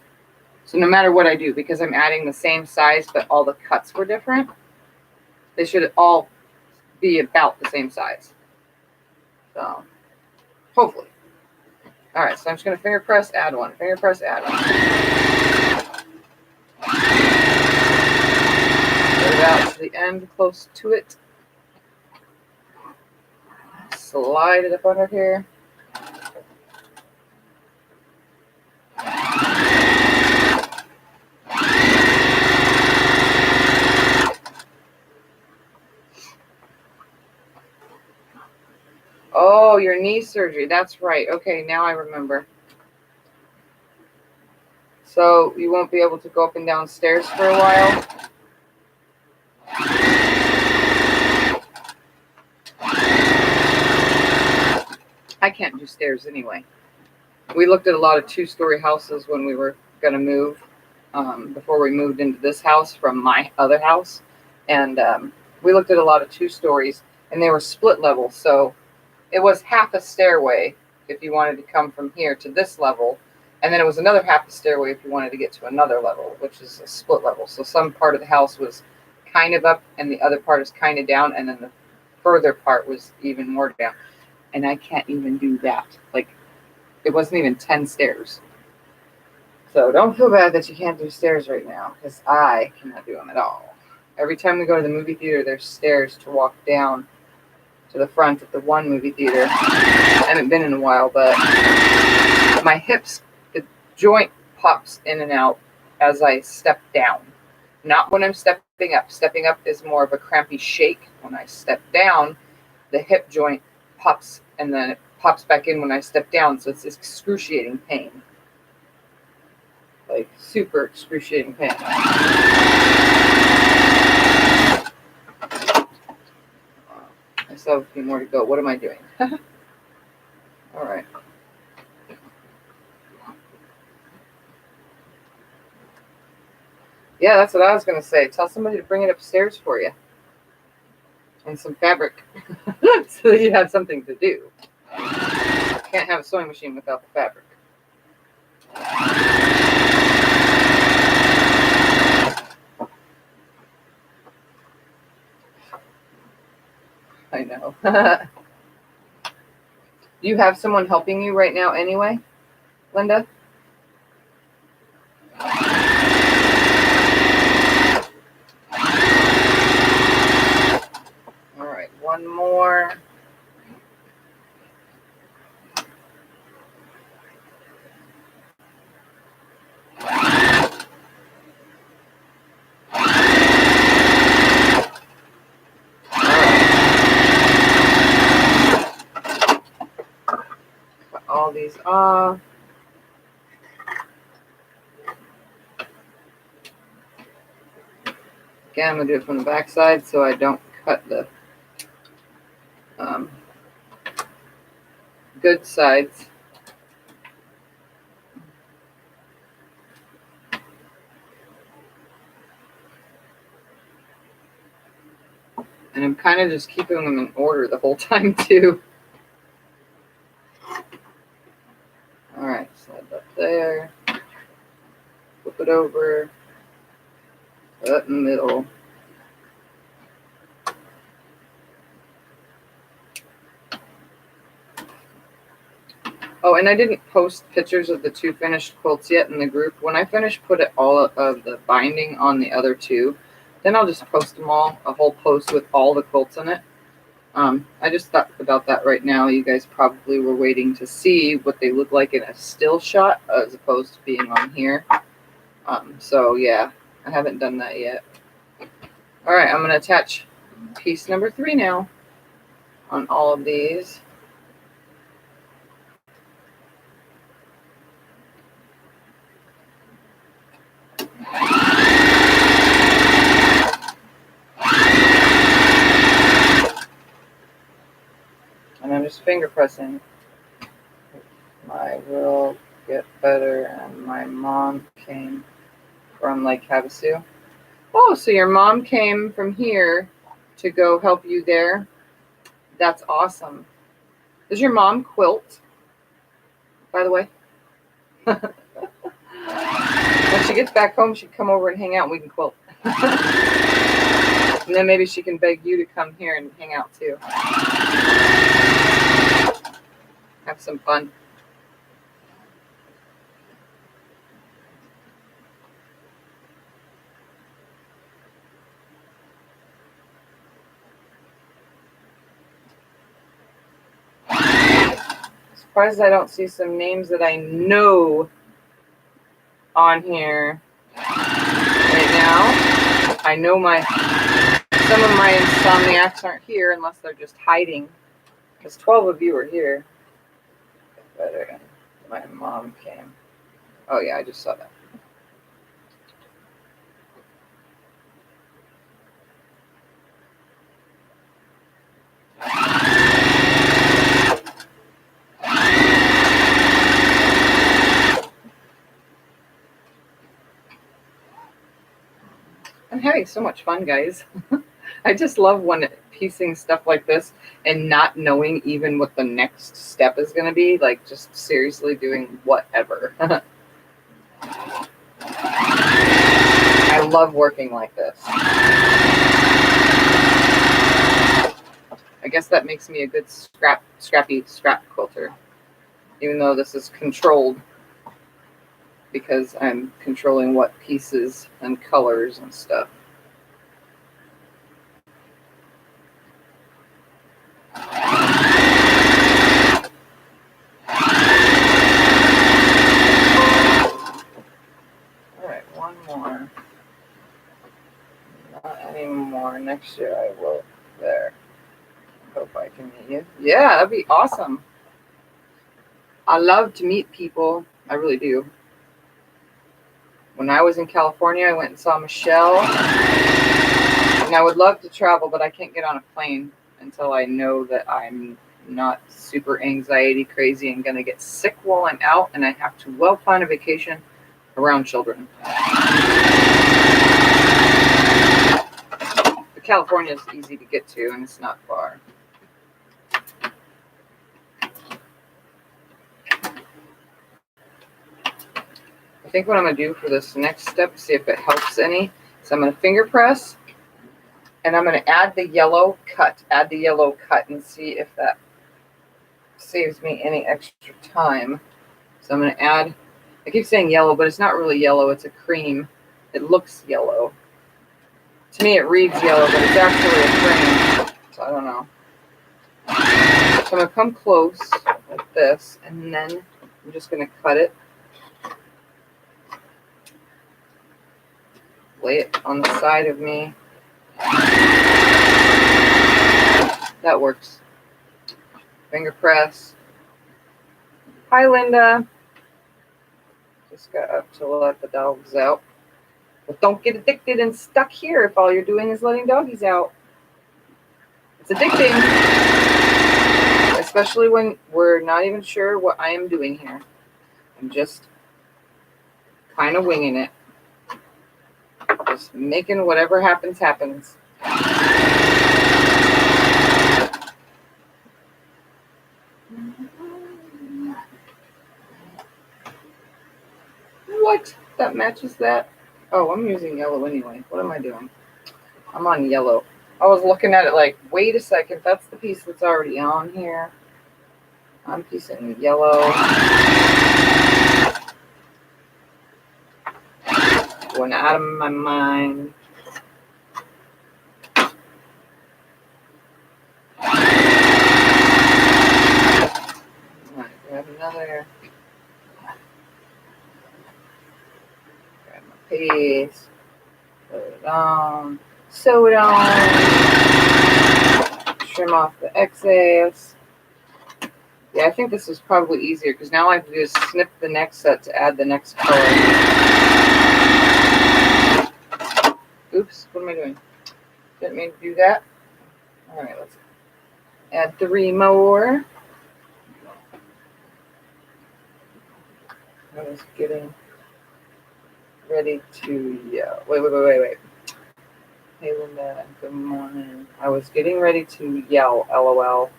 So no matter what I do, because I'm adding the same size, but all the cuts were different, they should all be about the same size. So, hopefully. All right, so I'm just going to finger press, add one, finger press, add one. Get it out to the end, close to it. Slide it up under here. Oh, your knee surgery. That's right. Okay, now I remember. So you won't be able to go up and down stairs for a while? I can't do stairs anyway. We looked at a lot of 2-story houses when we were going to move, before we moved into this house from my other house. And we looked at a lot of 2 stories, and they were split level. So it was half a stairway if you wanted to come from here to this level. And then it was another half a stairway if you wanted to get to another level, which is a split level. So some part of the house was kind of up and the other part is kind of down. And then the further part was even more down. And I can't even do that. Like, it wasn't even 10 stairs. So don't feel bad that you can't do stairs right now, because I cannot do them at all. Every time we go to the movie theater, there's stairs to walk down to the front of the one movie theater. I haven't been in a while, but my hips, the joint pops in and out as I step down. Not when I'm stepping up. Stepping up is more of a crampy shake. When I step down, the hip joint pops and then it pops back in when I step down. So it's excruciating pain. Like super excruciating pain. I still have a few more to go. What am I doing? All right. Yeah, that's what I was going to say. Tell somebody to bring it upstairs for you. And some fabric. So that you have something to do. Can't have a sewing machine without the fabric. I know. Do you have someone helping you right now anyway, Linda? All right, one more. All these off. Again, I'm going to do it from the back side so I don't cut the good sides. And I'm kind of just keeping them in order the whole time too. All right, slide that there. Flip it over. Put it in the middle. Oh, and I didn't post pictures of the 2 finished quilts yet in the group. When I finish, put it all of the binding on the other 2. Then I'll just post them all, a whole post with all the quilts in it. I just thought about that right now. You guys probably were waiting to see what they look like in a still shot as opposed to being on here. So yeah, I haven't done that yet. All right, I'm going to attach piece number 3 now on all of these. And I'm just finger pressing. I will get better. And my mom came from Lake Havasu. Oh, so your mom came from here to go help you there? That's awesome. Does your mom quilt, by the way? When she gets back home, she'd come over and hang out and we can quilt. And then maybe she can beg you to come here and hang out too. Have some fun. Surprised I don't see some names that I know on here right now. I know some of my Insomniacs aren't here unless they're just hiding. Because 12 of you are here. Better. My mom came. Oh yeah, I just saw that. I'm having so much fun, guys. I just love piecing stuff like this and not knowing even what the next step is going to be. Like, just seriously doing whatever. I love working like this. I guess that makes me a good scrappy scrap quilter. Even though this is controlled. Because I'm controlling what pieces and colors and stuff. next year I will there. Hope I can meet you. Yeah, that'd be awesome. I love to meet people. I really do. When I was in California, I went and saw Michelle. And I would love to travel, but I can't get on a plane until I know that I'm not super anxiety crazy and going to get sick while I'm out, and I have to well plan a vacation around children. But California is easy to get to, and it's not far. I think what I'm going to do for this next step, see if it helps any, so I'm going to finger press, and I'm going to add the yellow cut, and see if that saves me any extra time. So I'm going to add, I keep saying yellow, but it's not really yellow, it's a cream. It looks yellow. To me it reads yellow, but it's actually a cream, so I don't know. So I'm going to come close like this, and then I'm just going to cut it. Lay it on the side of me. That works. Finger press. Hi, Linda. Just got up to let the dogs out. But don't get addicted and stuck here if all you're doing is letting doggies out. It's addicting. Especially when we're not even sure what I am doing here. I'm just kind of winging it. Just making whatever happens, happens. What? That matches that? Oh, I'm using yellow anyway. What am I doing? I'm on yellow. I was looking at it like, wait a second, that's the piece that's already on here. I'm piecing yellow. Going out of my mind. Alright, grab another. Grab my piece. Put it on. Sew it on. Trim off the excess. Yeah, I think this is probably easier because now I have to just snip the next set to add the next color. Oops, what am I doing? Didn't mean to do that. Alright, let's add 3 more. I was getting ready to yell. Wait. Hey Linda, good morning. I was getting ready to yell, LOL.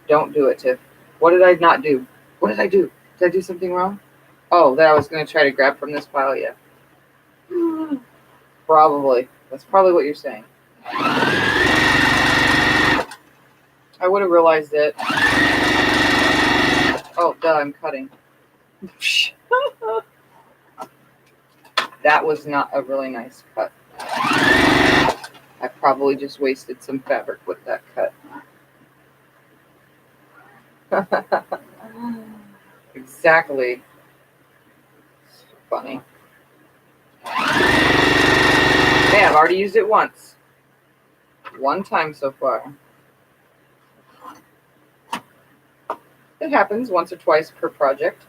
Don't do it, Tiff. What did I not do? What did I do? Did I do something wrong? Oh, that I was going to try to grab from this pile, yeah. Probably. That's probably what you're saying. I would have realized it. Oh, duh, I'm cutting. That was not a really nice cut. I probably just wasted some fabric with that cut. Exactly. Funny. Hey, I've already used it once. One time so far. It happens once or twice per project.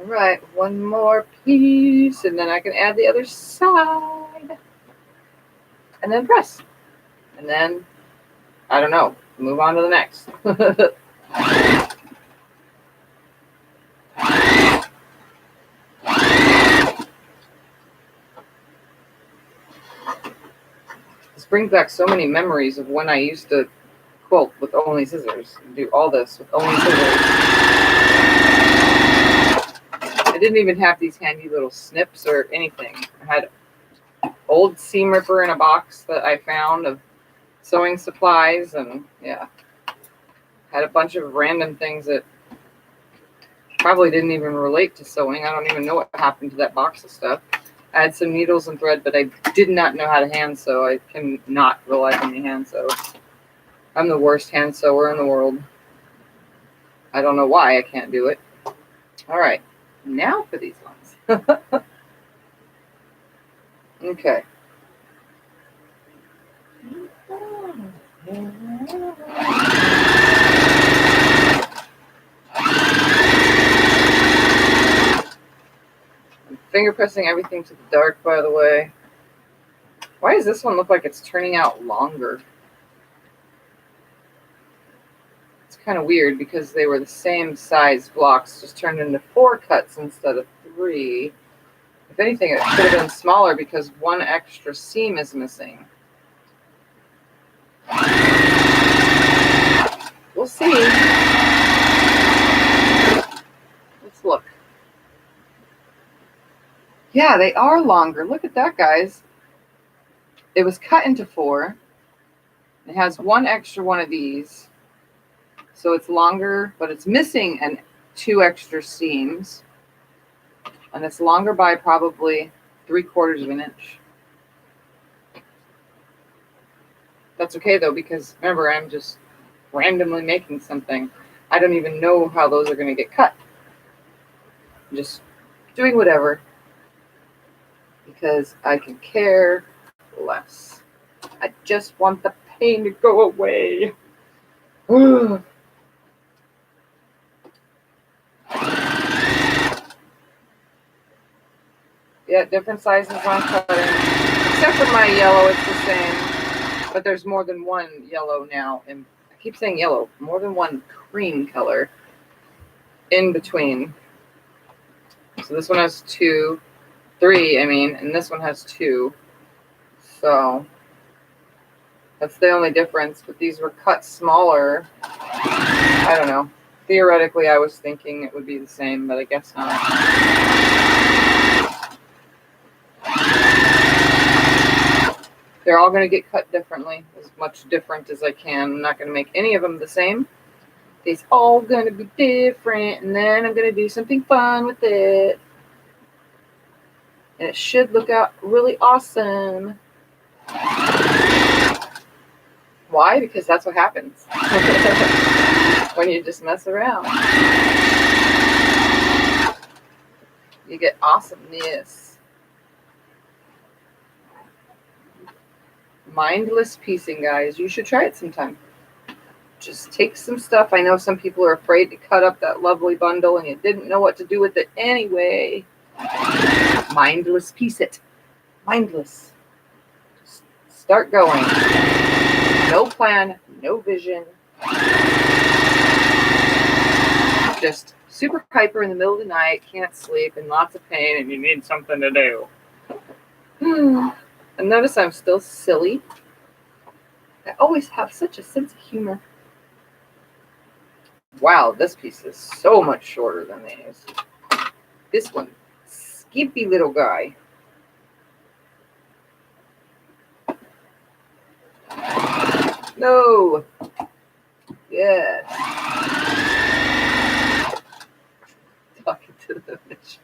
Alright, one more piece, and then I can add the other side. And then press. And then, I don't know, move on to the next. This brings back so many memories of when I used to quilt with only scissors. And do all this with only scissors. I didn't even have these handy little snips or anything. I had old seam ripper in a box that I found of sewing supplies, and yeah, had a bunch of random things that probably didn't even relate to sewing. I don't even know what happened to that box of stuff. I had some needles and thread, but I did not know how to hand sew. I cannot reliably hand sew. I'm the worst hand sewer in the world. I don't know why I can't do it. All right, now for these ones. Okay. I'm finger pressing everything to the dark, by the way. Why does this one look like it's turning out longer? It's kind of weird because they were the same size blocks, just turned into 4 cuts instead of 3. If anything, it should have been smaller because one extra seam is missing. We'll see. Let's look. Yeah, they are longer. Look at that, guys. It was cut into 4. It has one extra one of these. So it's longer, but it's missing 2 extra seams. And it's longer by probably 3/4 of an inch. That's okay though, because remember, I'm just randomly making something. I don't even know how those are going to get cut. I'm just doing whatever because I can care less. I just want the pain to go away. Yeah, different sizes on cutting. Except for my yellow, it's the same. But there's more than one yellow now. And I keep saying yellow. More than one cream color in between. So this one has 2. 3, I mean. And this one has 2. So that's the only difference. But these were cut smaller. I don't know. Theoretically, I was thinking it would be the same, but I guess not. They're all going to get cut differently, as much different as I can. I'm not going to make any of them the same. It's all going to be different, and then I'm going to do something fun with it. And it should look out really awesome. Why? Because that's what happens when you just mess around. You get awesomeness. Mindless piecing, guys. You should try it sometime. Just take some stuff. I know some people are afraid to cut up that lovely bundle and you didn't know what to do with it anyway. Mindless piece it. Mindless. Just start going. No plan, no vision. Just super hyper in the middle of the night, can't sleep, in lots of pain, and you need something to do. And notice I'm still silly. I always have such a sense of humor. Wow, this piece is so much shorter than these. This one, skimpy little guy. No. Yes. Talking to the fish.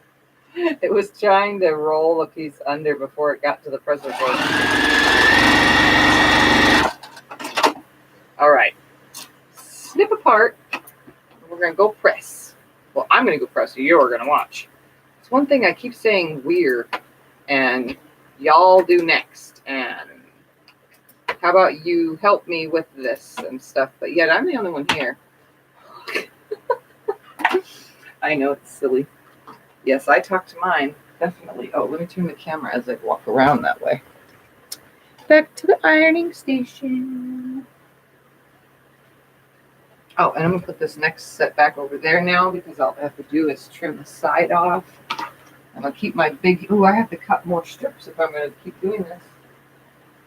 It was trying to roll a piece under before it got to the pressure board. All right. Snip apart. We're going to go press. Well, I'm going to go press. You're going to watch. It's one thing I keep saying weird, and y'all do next. And how about you help me with this and stuff? But yet I'm the only one here. I know it's silly. Yes, I talk to mine. Definitely. Oh, let me turn the camera as I walk around that way. Back to the ironing station. Oh, and I'm going to put this next set back over there now because all I have to do is trim the side off. I'm going to keep my big... Ooh, I have to cut more strips if I'm going to keep doing this.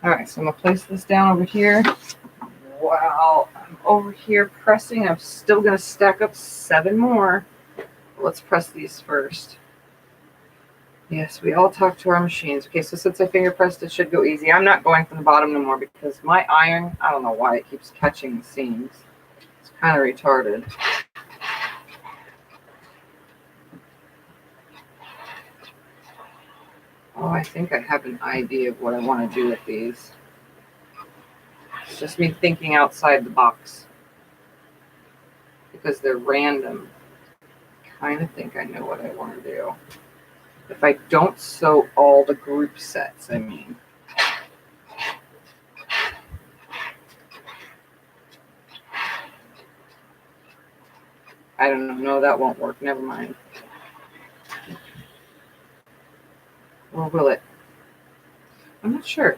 All right, so I'm going to place this down over here. While I'm over here pressing, I'm still going to stack up 7 more. Let's press these first. Yes, we all talk to our machines. Okay, so since I finger pressed, it should go easy. I'm not going from the bottom no more because my iron, I don't know why it keeps catching the seams. It's kind of retarded. Oh, I think I have an idea of what I want to do with these. It's just me thinking outside the box. Because they're random. I kind of think I know what I want to do. If I don't sew all the group sets, I mean. I don't know. No, that won't work. Never mind. Or will it? I'm not sure.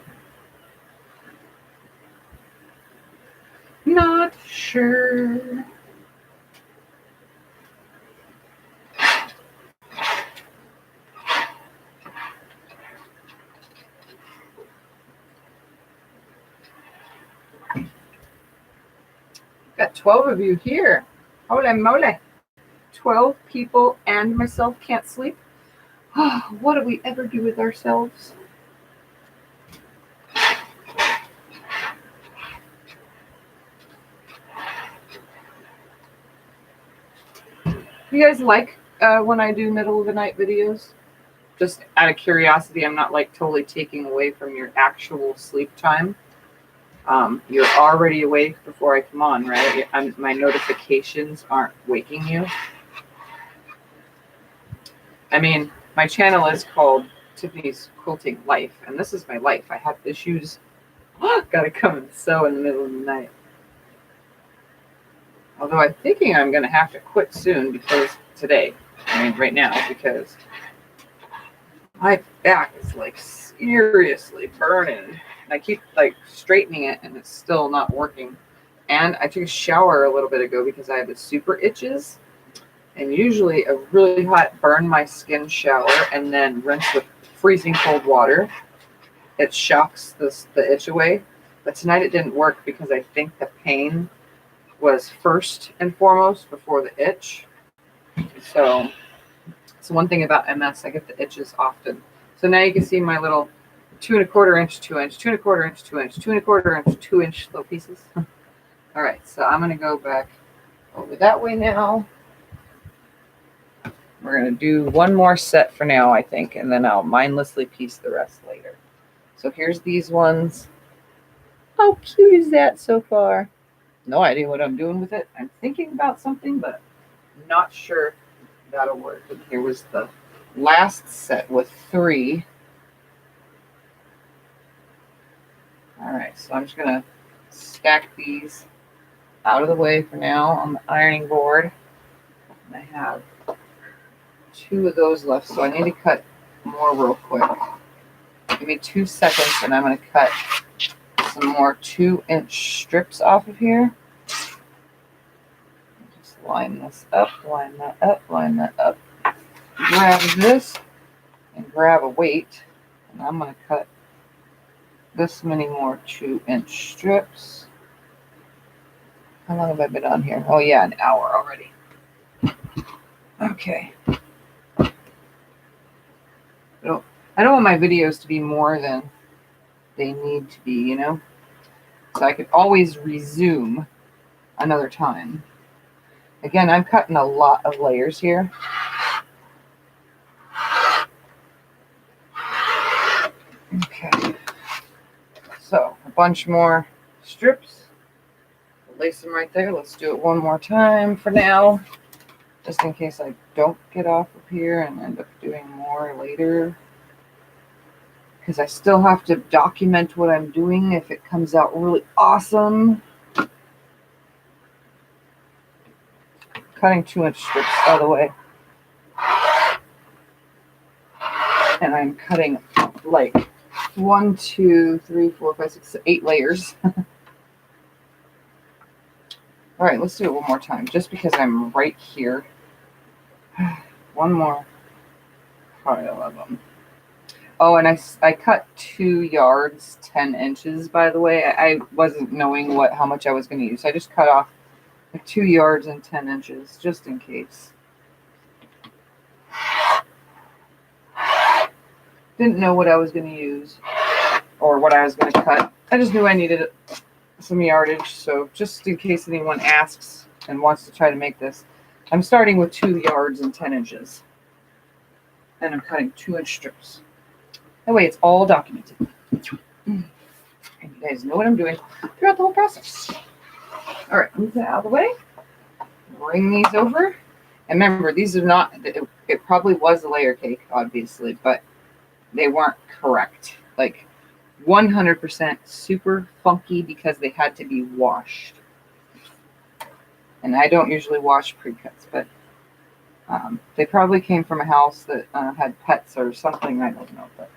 Not sure. Got 12 of you here. Holy moly. 12 people and myself can't sleep. What do we ever do with ourselves? You guys like when I do middle of the night videos? Just out of curiosity, I'm not like totally taking away from your actual sleep time. You're already awake before I come on, right? My notifications aren't waking you. I mean, my channel is called Tiffany's Quilting Life, and this is my life. I have issues. Gotta come and sew in the middle of the night. Although I'm thinking I'm gonna have to quit soon because today, I mean right now, because my back is like seriously burning. And I keep like straightening it and it's still not working. And I took a shower a little bit ago because I have the super itches. And usually a really hot burn my skin shower and then rinse with freezing cold water. It shocks the itch away. But tonight it didn't work because I think the pain was first and foremost before the itch. So it's one thing about MS, I get the itches often. So now you can see my little 2 1/4 inch, 2 inch, 2 1/4 inch, 2 inch, 2 1/4 inch, 2 inch little pieces. All right, so I'm going to go back over that way now. We're going to do one more set for now, I think, and then I'll mindlessly piece the rest later. So here's these ones. How cute is that so far? No idea what I'm doing with it. I'm thinking about something, but not sure that'll work. And here was the last set with 3. All right, so I'm just going to stack these out of the way for now on the ironing board. And I have 2 of those left, so I need to cut more real quick. Give me 2 seconds, and I'm going to cut some more 2-inch strips off of here. Just line this up, line that up, line that up. Grab this and grab a weight, and I'm going to cut this many more 2-inch strips. How long have I been on here? Oh yeah, an hour already. Okay. I don't want my videos to be more than they need to be, you know? So I could always resume another time. Again, I'm cutting a lot of layers here. Okay. So, a bunch more strips. Lace them right there. Let's do it one more time for now. Just in case I don't get off of here and end up doing more later. Because I still have to document what I'm doing if it comes out really awesome. Cutting 2-inch strips out of the way. And I'm cutting like 1, 2, 3, 4, 5, 6, 8 layers. All right, let's do it one more time, just because I'm right here. One more pile of them. Oh, and I cut 2 yards, 10 inches, by the way. I wasn't knowing how much I was going to use. I just cut off 2 yards and 10 inches, just in case. Didn't know what I was going to use or what I was going to cut. I just knew I needed some yardage, so just in case anyone asks and wants to try to make this, I'm starting with 2 yards and 10 inches. And I'm cutting 2-inch strips. That way it's all documented. And you guys know what I'm doing throughout the whole process. All right, move that out of the way. Bring these over. And remember, these are not, it probably was a layer cake, obviously, but they weren't correct. Like 100% super funky because they had to be washed. And I don't usually wash pre-cuts, but they probably came from a house that had pets or something. I don't know, but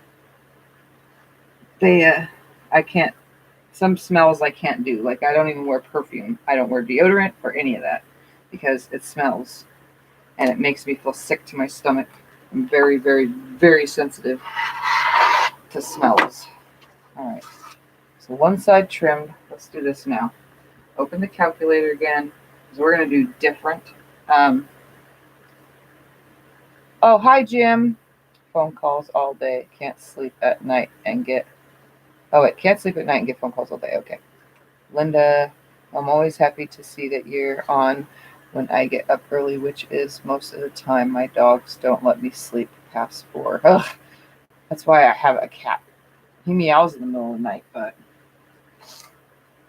they, I can't, some smells I can't do. Like I don't even wear perfume. I don't wear deodorant or any of that because it smells and it makes me feel sick to my stomach. I'm very, very, very sensitive to smells. All right, so one side trimmed. Let's do this now. Open the calculator again because we're going to do different. Oh, hi, Jim. Phone calls all day. Can't sleep at night and get... Oh, wait. Can't sleep at night and get phone calls all day. Okay. Linda, I'm always happy to see that you're on when I get up early, which is most of the time. My dogs don't let me sleep past 4. Ugh. That's why I have a cat. He meows in the middle of the night, but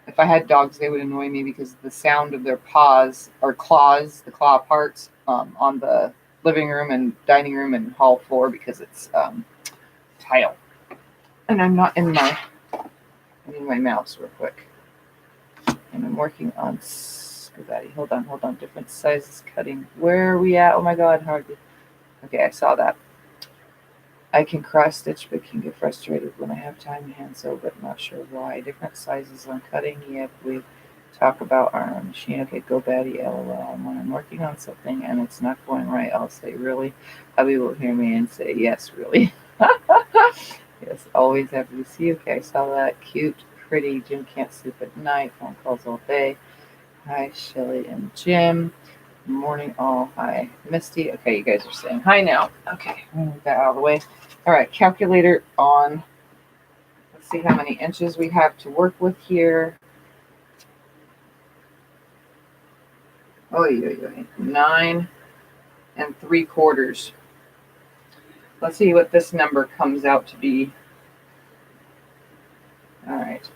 if I had dogs, they would annoy me because the sound of their paws or claws, the claw parts on the living room and dining room and hall floor because it's tile. And I'm not in my, I need my mouse real quick. And I'm working on Spaghetti. Hold on. Different sizes cutting. Where are we at? Oh my God, hard. Okay, I saw that. I can cross stitch, but can get frustrated when I have time to hand sew, but not sure why. Different sizes on cutting. Yep, we talk about our machine. Okay, go Batty, LOL. And when I'm working on something and it's not going right, I'll say, really? Hubby will hear me and say, yes, really. Yes, always happy to see you. Okay, I saw that. Cute, pretty. Jim can't sleep at night. Phone calls all day. Hi, Shelly and Jim. Morning all. Hi, Misty. Okay, you guys are saying hi now. Okay, move that out of the way. All right, calculator on. Let's see how many inches we have to work with here. Oh, 9 3/4. Let's see what this number comes out to be. All right,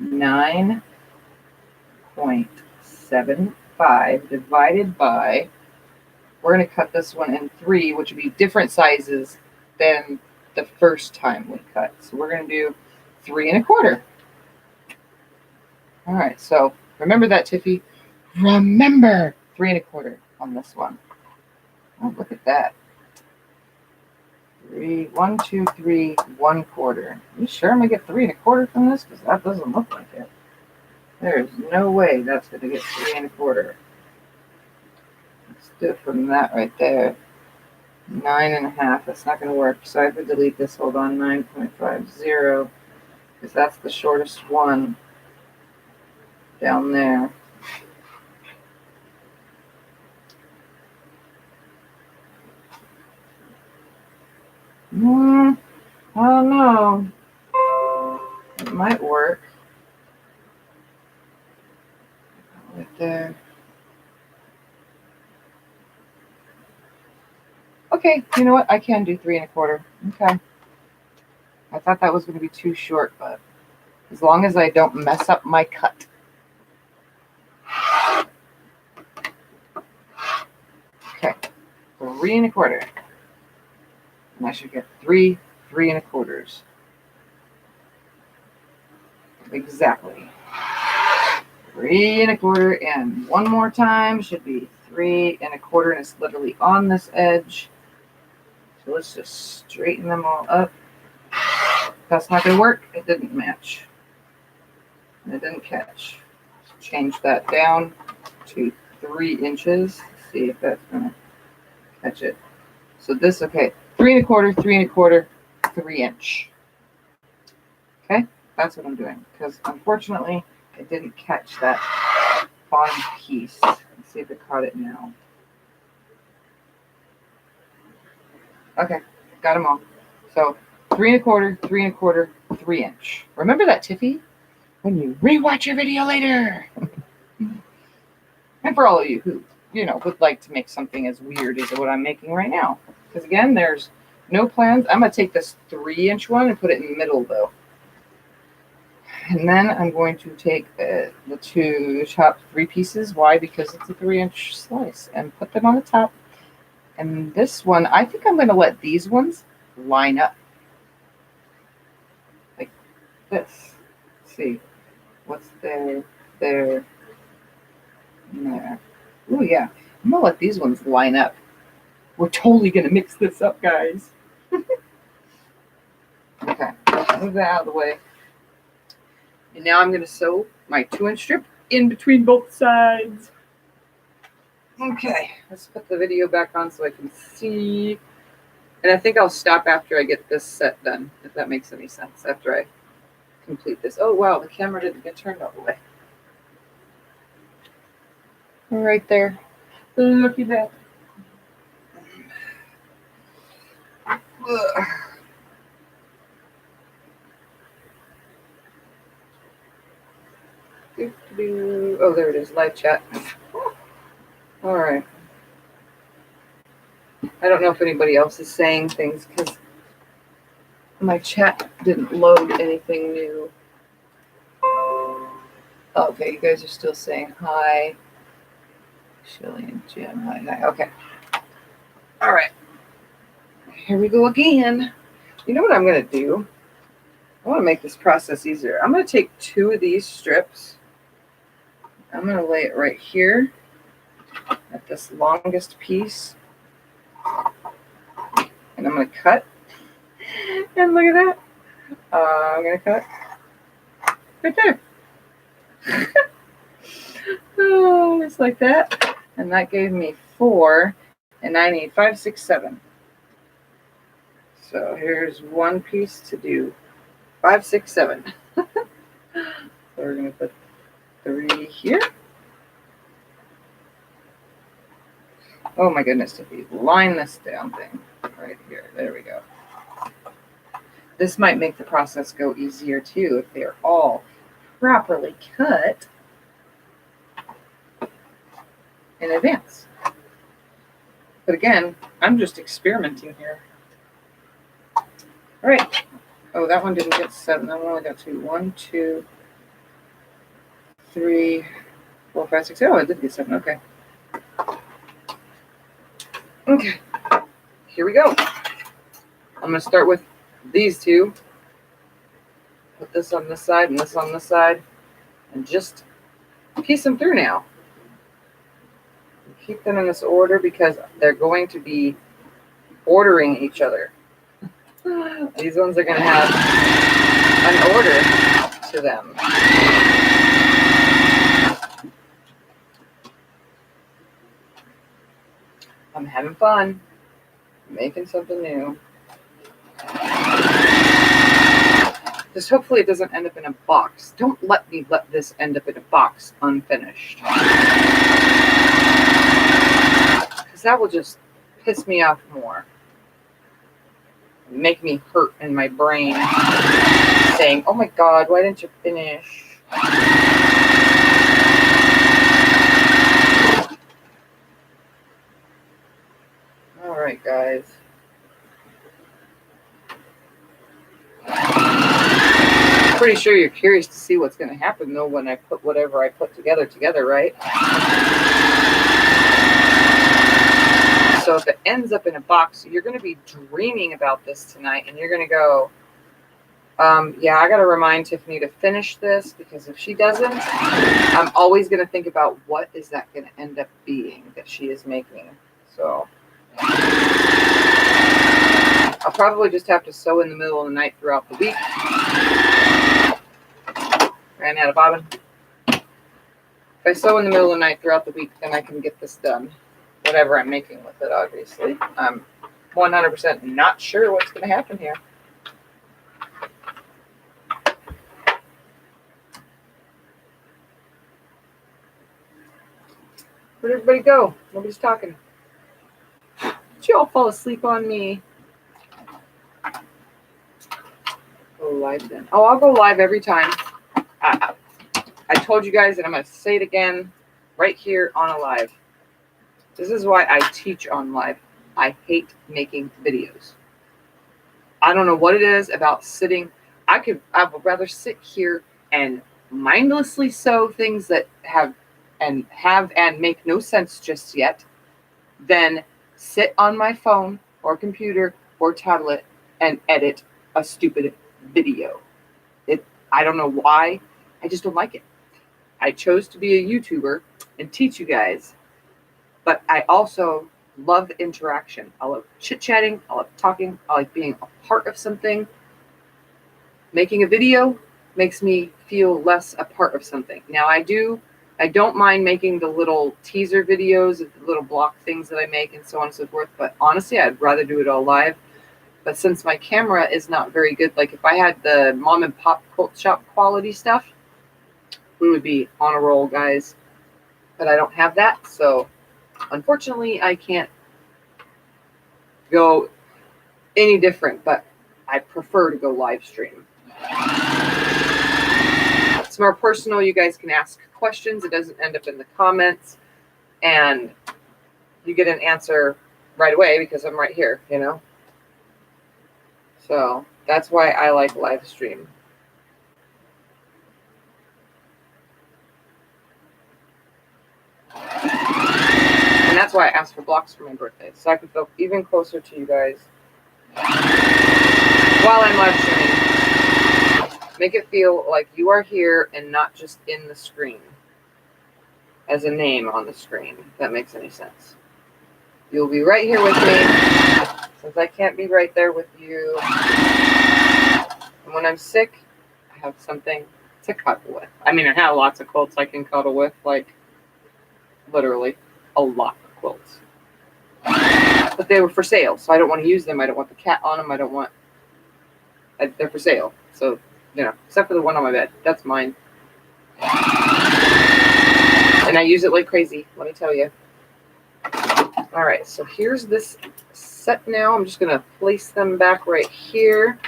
9.75 divided by, we're going to cut this one in 3, which would be different sizes than the first time we cut. So we're going to do 3 1/4. All right, so remember that, Tiffy. Remember 3 1/4 on this one. Oh, look at that. 1, 2, 3, 1/4. You sure I'm gonna get 3 1/4 from this? Because that doesn't look like it. There's no way that's gonna get 3 1/4. Let's do it from that right there. 9 1/2. That's not gonna work. So I have to delete this. Hold on, 9.50, because that's the shortest one down there. I don't know. It might work. Right there. Okay, you know what? I can do 3 1/4. Okay. I thought that was going to be too short, but as long as I don't mess up my cut. Okay, 3 1/4. And I should get 3 1/4. Exactly. 3 1/4, and one more time should be 3 1/4, and it's literally on this edge. So let's just straighten them all up. That's not going to work. It didn't match. And it didn't catch. Change that down to 3 inches. See if that's going to catch it. So this, okay, 3 1/4, 3 1/4, 3 inch. Okay, that's what I'm doing. Because unfortunately, it didn't catch that bottom piece. Let's see if it caught it now. Okay, got them all. So 3 1/4, 3 1/4, 3 inch. Remember that, Tiffy, when you rewatch your video later. And for all of you who, would like to make something as weird as what I'm making right now. Because again, there's no plans. I'm going to take this 3 inch one and put it in the middle though. And then I'm going to take the two top 3 pieces. Why? Because it's a 3 inch slice, and put them on the top And this one, I think I'm going to let these ones line up. Like this. Let's see. What's there, and there. Oh, yeah. I'm going to let these ones line up. We're totally going to mix this up, guys. Okay. Move that out of the way. And now I'm going to sew my 2-inch strip in between both sides. Okay, let's put the video back on so I can see. And I think I'll stop after I get this set done, if that makes any sense, after I complete this. Oh, wow, the camera didn't get turned all the way. Right there. Look at that. Ugh. Oh, there it is, live chat. All right. I don't know if anybody else is saying things because my chat didn't load anything new. Okay, you guys are still saying hi. Shelly and Jim, hi. Okay. All right. Here we go again. You know what I'm going to do? I want to make this process easier. I'm going to take 2 of these strips. I'm going to lay it right here at this longest piece. And I'm going to cut. And look at that. I'm going to cut right there. Oh, just like that. And that gave me 4. And I need 5, 6, 7. So here's one piece to do. 5, 6, 7. So we're going to put 3 here. Oh my goodness, Tiffany, line this down thing right here. There we go. This might make the process go easier too if they're all properly cut in advance. But again, I'm just experimenting here. All right. Oh, that one didn't get 7. That one only got 2. 1, 2, 3, 4, 5, 6. Oh, I did get 7. Okay. Okay. Here we go. I'm going to start with these 2. Put this on this side and this on this side. And just piece them through now. Keep them in this order because they're going to be ordering each other. These ones are going to have an order to them. I'm having fun making something new. Just hopefully it doesn't end up in a box. Don't let me let this end up in a box unfinished. Because that will just piss me off more. Make me hurt in my brain saying, oh my God, why didn't you finish? All right, guys. I'm pretty sure you're curious to see what's going to happen, though, when I put whatever I put together, right? So if it ends up in a box, you're going to be dreaming about this tonight, and you're going to go, yeah, I got to remind Tiffany to finish this, because if she doesn't, I'm always going to think about what is that going to end up being that she is making. So I'll probably just have to sew in the middle of the night throughout the week. Ran out of bobbin. If I sew in the middle of the night throughout the week, then I can get this done. Whatever I'm making with it, obviously. I'm 100% not sure what's going to happen here. Where'd everybody go? Nobody's talking. Did you all fall asleep on me? Go live then. Oh, I'll go live every time. I told you guys, and I'm going to say it again right here on a live. This is why I teach on live. I hate making videos. I don't know what it is about sitting. I would rather sit here and mindlessly sew things that have and make no sense just yet than sit on my phone or computer or tablet and edit a stupid video. I don't know why. I just don't like it. I chose to be a YouTuber and teach you guys, but I also love interaction. I love chit-chatting. I love talking. I like being a part of something. Making a video makes me feel less a part of something. Now I don't mind making the little teaser videos, the little block things that I make and so on and so forth, but honestly, I'd rather do it all live. But since my camera is not very good, like if I had the mom and pop quilt shop quality stuff, we would be on a roll, guys. But I don't have that, so unfortunately I can't go any different, but I prefer to go live stream. It's more personal. You guys can ask questions. It doesn't end up in the comments, and you get an answer right away because I'm right here, you know? So that's why I like live stream. And that's why I asked for blocks for my birthday, so I can feel even closer to you guys while I'm live streaming. Make it feel like you are here and not just in the screen as a name on the screen, if that makes any sense. You'll be right here with me, since I can't be right there with you. And when I'm sick, I have something to cuddle with. I mean, I have lots of quilts I can cuddle with, like literally a lot of quilts. But they were for sale, so I don't want to use them. I don't want the cat on them. They're for sale. So, you know, except for the one on my bed. That's mine. And I use it like crazy, let me tell you. All right, so here's this set now. I'm just going to place them back right here.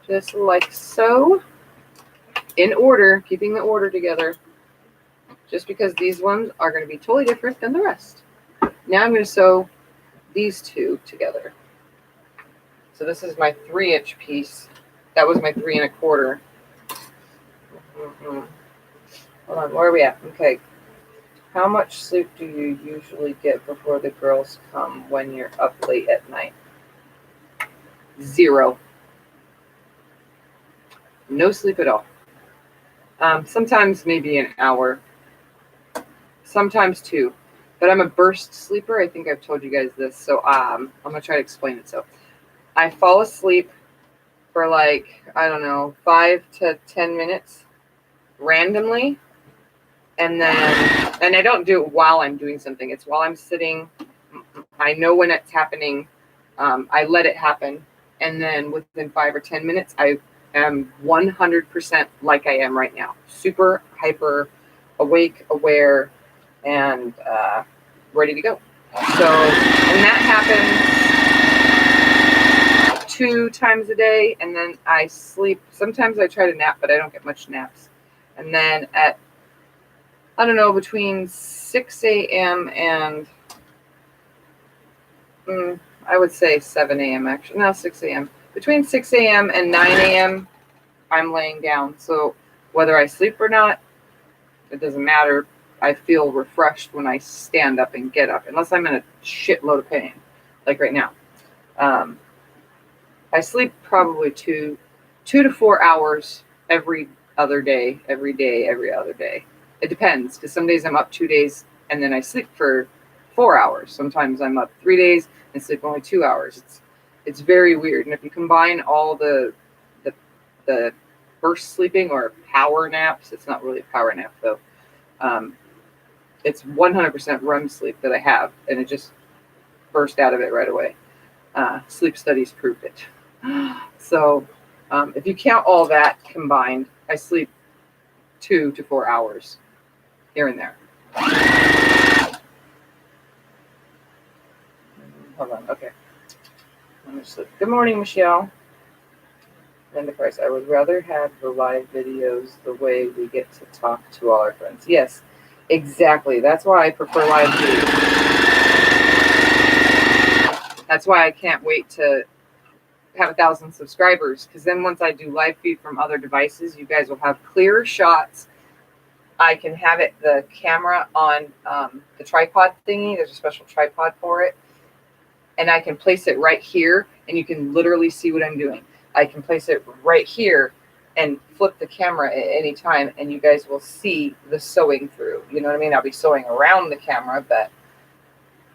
Just like so. In order, keeping the order together. Just because these ones are going to be totally different than the rest. Now I'm going to sew these two together. So this is my 3-inch piece. That was my 3 1/4. Hold on, where are we at? Okay. How much sleep do you usually get before the girls come when you're up late at night? 0. No sleep at all. Sometimes maybe an hour. Sometimes 2. But I'm a burst sleeper. I think I've told you guys this. So I'm going to try to explain it. So I fall asleep for like, I don't know, 5 to 10 minutes randomly. And I don't do it while I'm doing something. It's while I'm sitting. I know when it's happening. I let it happen. And then within 5 or 10 minutes, I am 100% like I am right now. Super hyper, awake, aware, and ready to go. So, and that happens 2 times a day. And then I sleep. Sometimes I try to nap, but I don't get much naps. And then at, I don't know, between 6 a.m. and I would say 7 a.m. actually. No, 6 a.m. Between 6 a.m. and 9 a.m. I'm laying down. So whether I sleep or not, it doesn't matter. I feel refreshed when I stand up and get up, unless I'm in a shitload of pain, like right now. I sleep probably 2 to 4 hours every other day, every other day. It depends, because some days I'm up 2 days and then I sleep for 4 hours. Sometimes I'm up 3 days and sleep only 2 hours. It's very weird. And if you combine all the burst sleeping or power naps, it's not really a power nap though. It's 100% REM sleep that I have, and it just burst out of it right away. Sleep studies proved it. So if you count all that combined, I sleep 2 to 4 hours here and there. Hold on, okay. Good morning, Michelle. And the price. I would rather have the live videos the way we get to talk to all our friends. Yes, exactly. That's why I prefer live videos. That's why I can't wait to have 1,000 subscribers, because then once I do live feed from other devices, you guys will have clearer shots. I can have the camera on the tripod thingy. There's a special tripod for it. and I can place it right here, and you can literally see what I'm doing. I can place it right here and flip the camera at any time, and you guys will see the sewing through. You know what I mean? I'll be sewing around the camera, but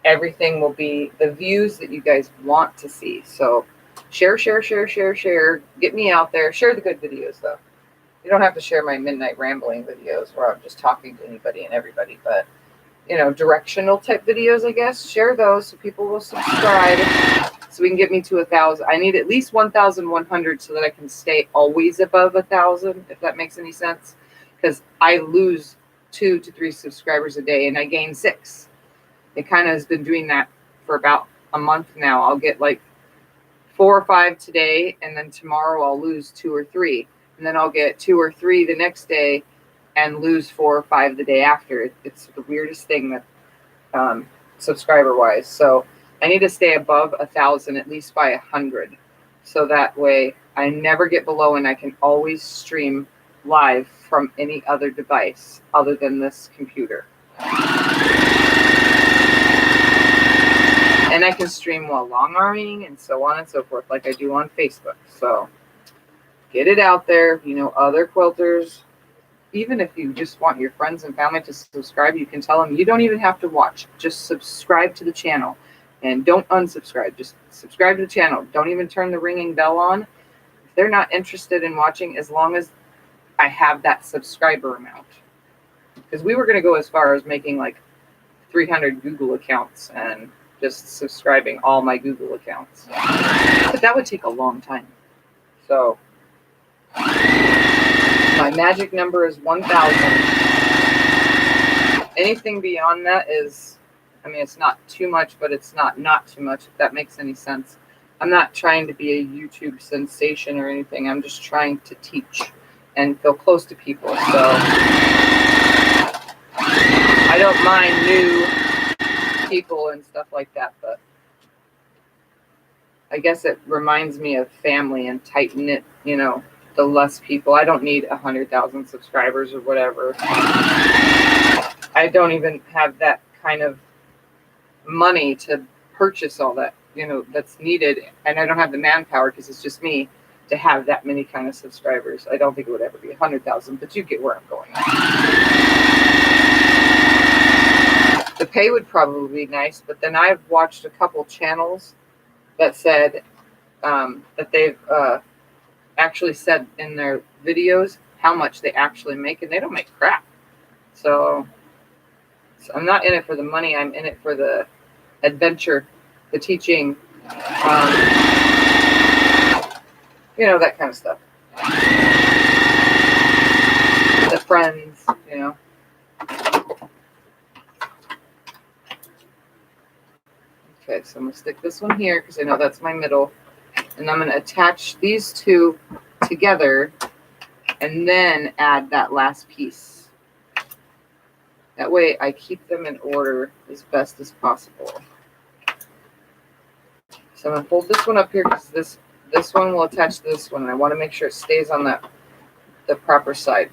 everything will be the views that you guys want to see. So share, share, share, share, share. Get me out there. Share the good videos, though. You don't have to share my midnight rambling videos where I'm just talking to anybody and everybody, but you know, directional type videos, I guess. Share those so people will subscribe, so we can get me to 1,000. I need at least 1,100 so that I can stay always above 1,000, if that makes any sense. Because I lose 2 to 3 subscribers a day and I gain 6. It kind of has been doing that for about a month now. I'll get like 4 or 5 today, and then tomorrow I'll lose 2 or 3. And then I'll get 2 or 3 the next day and lose 4 or 5 the day after. It's the weirdest thing that subscriber wise. So I need to stay above 1,000 at least by 100. So that way I never get below, and I can always stream live from any other device other than this computer. And I can stream while long arming and so on and so forth, like I do on Facebook. So get it out there. You know, other quilters, even if you just want your friends and family to subscribe, you can tell them you don't even have to watch. Just subscribe to the channel and don't unsubscribe. Just subscribe to the channel. Don't even turn the ringing bell on. If they're not interested in watching, as long as I have that subscriber amount. Because we were going to go as far as making like 300 Google accounts and just subscribing all my Google accounts. But that would take a long time. So my magic number is 1,000. Anything beyond that is, I mean, it's not too much, but it's not too much, if that makes any sense. I'm not trying to be a YouTube sensation or anything. I'm just trying to teach and feel close to people. So I don't mind new people and stuff like that, but I guess it reminds me of family and tight knit, you know, the less people. I don't need 100,000 subscribers or whatever. I don't even have that kind of money to purchase all that, you know, that's needed. And I don't have the manpower, because it's just me, to have that many kind of subscribers. I don't think it would ever be 100,000, but you get where I'm going. The pay would probably be nice, but then I've watched a couple channels that said that they've actually said in their videos how much they actually make, and they don't make crap. So I'm not in it for the money. I'm in it for the adventure, the teaching, you know, that kind of stuff. The friends, you know. Okay, so I'm going to stick this one here because I know that's my middle. And I'm going to attach these two together and then add that last piece. That way I keep them in order as best as possible. So I'm going to hold this one up here because this one will attach to this one. And I want to make sure it stays on the proper side.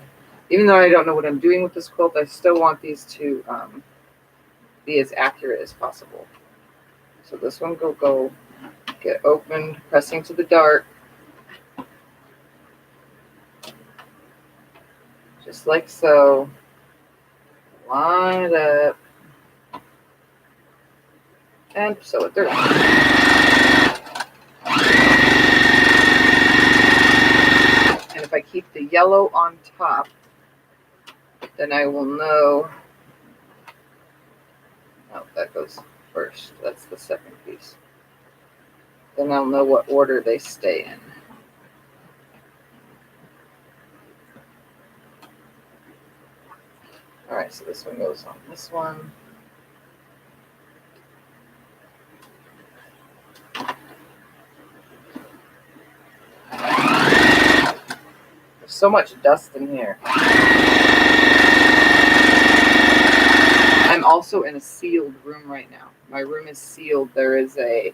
Even though I don't know what I'm doing with this quilt, I still want these to be as accurate as possible. So this one will go get opened, pressing to the dart. Just like so. Line it up. And sew it through. And if I keep the yellow on top, then I will know. Oh, that goes first. That's the second piece. Then I'll know what order they stay in. All right, so this one goes on this one. There's so much dust in here. I'm also in a sealed room right now. My room is sealed. There is a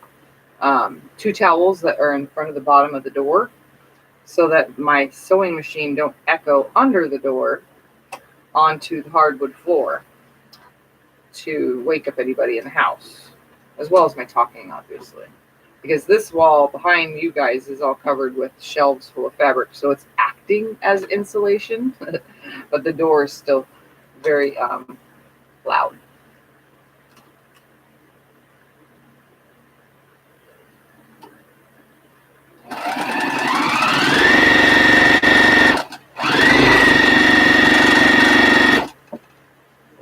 2 towels that are in front of the bottom of the door so that my sewing machine don't echo under the door onto the hardwood floor to wake up anybody in the house. as well as my talking, obviously. Because this wall behind you guys is all covered with shelves full of fabric, so it's acting as insulation, but the door is still very loud.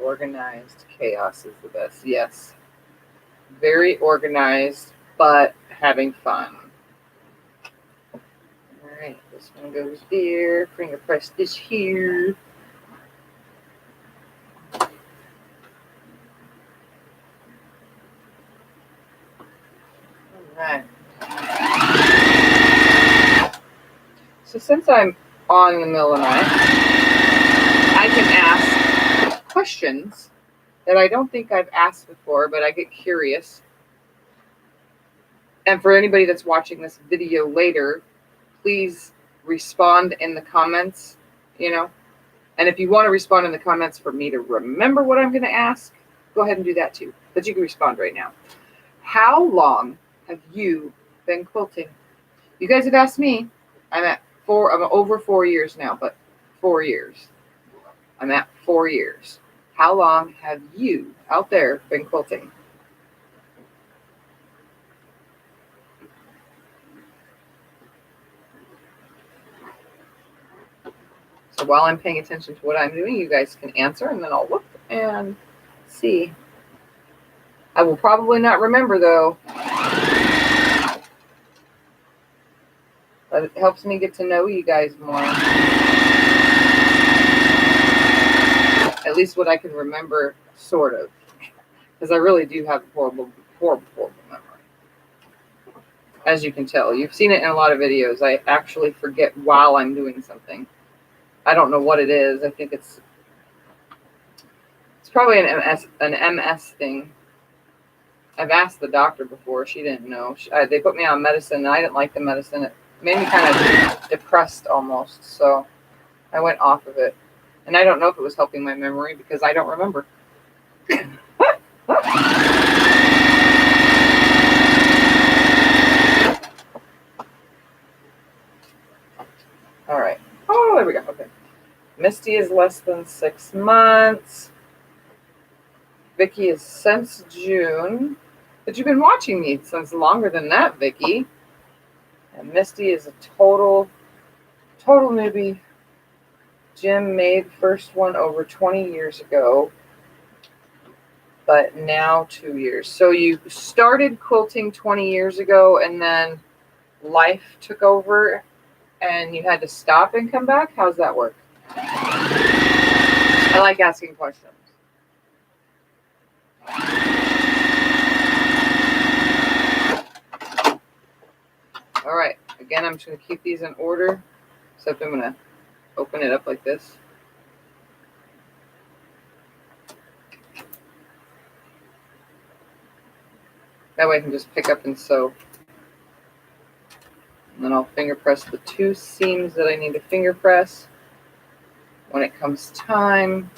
Organized chaos is the best. Yes. Very organized, but having fun. Alright, this one goes there. Finger press this here. Alright. So since I'm on the mill and I can ask questions that I don't think I've asked before, but I get curious. And for anybody that's watching this video later, please respond in the comments, you know. And if you want to respond in the comments for me to remember what I'm going to ask, go ahead and do that too. But you can respond right now. How long have you been quilting? You guys have asked me. I'm over 4 years now, but 4 years. I'm at 4 years. How long have you out there been quilting? So while I'm paying attention to what I'm doing, you guys can answer, and then I'll look and see. I will probably not remember, though. But it helps me get to know you guys more. At least what I can remember, sort of. Because I really do have a horrible memory. As you can tell. You've seen it in a lot of videos. I actually forget while I'm doing something. I don't know what it is. I think it's probably an MS thing. I've asked the doctor before. She didn't know. They put me on medicine, and I didn't like the medicine. It made me kind of depressed almost. So I went off of it. And I don't know if it was helping my memory because I don't remember. All right. Oh, there we go. Okay. Misty is less than 6 months. Vicky is since June. But you've been watching me since longer than that, Vicky. And Misty is a total newbie. Jim made first one over 20 years ago. But now 2 years. So you started quilting 20 years ago, and then life took over, and you had to stop and come back? How's that work? I like asking questions. All right. Again, I'm just going to keep these in order, except I'm going to open it up like this. That way I can just pick up and sew. And then I'll finger press the 2 seams that I need to finger press when it comes time.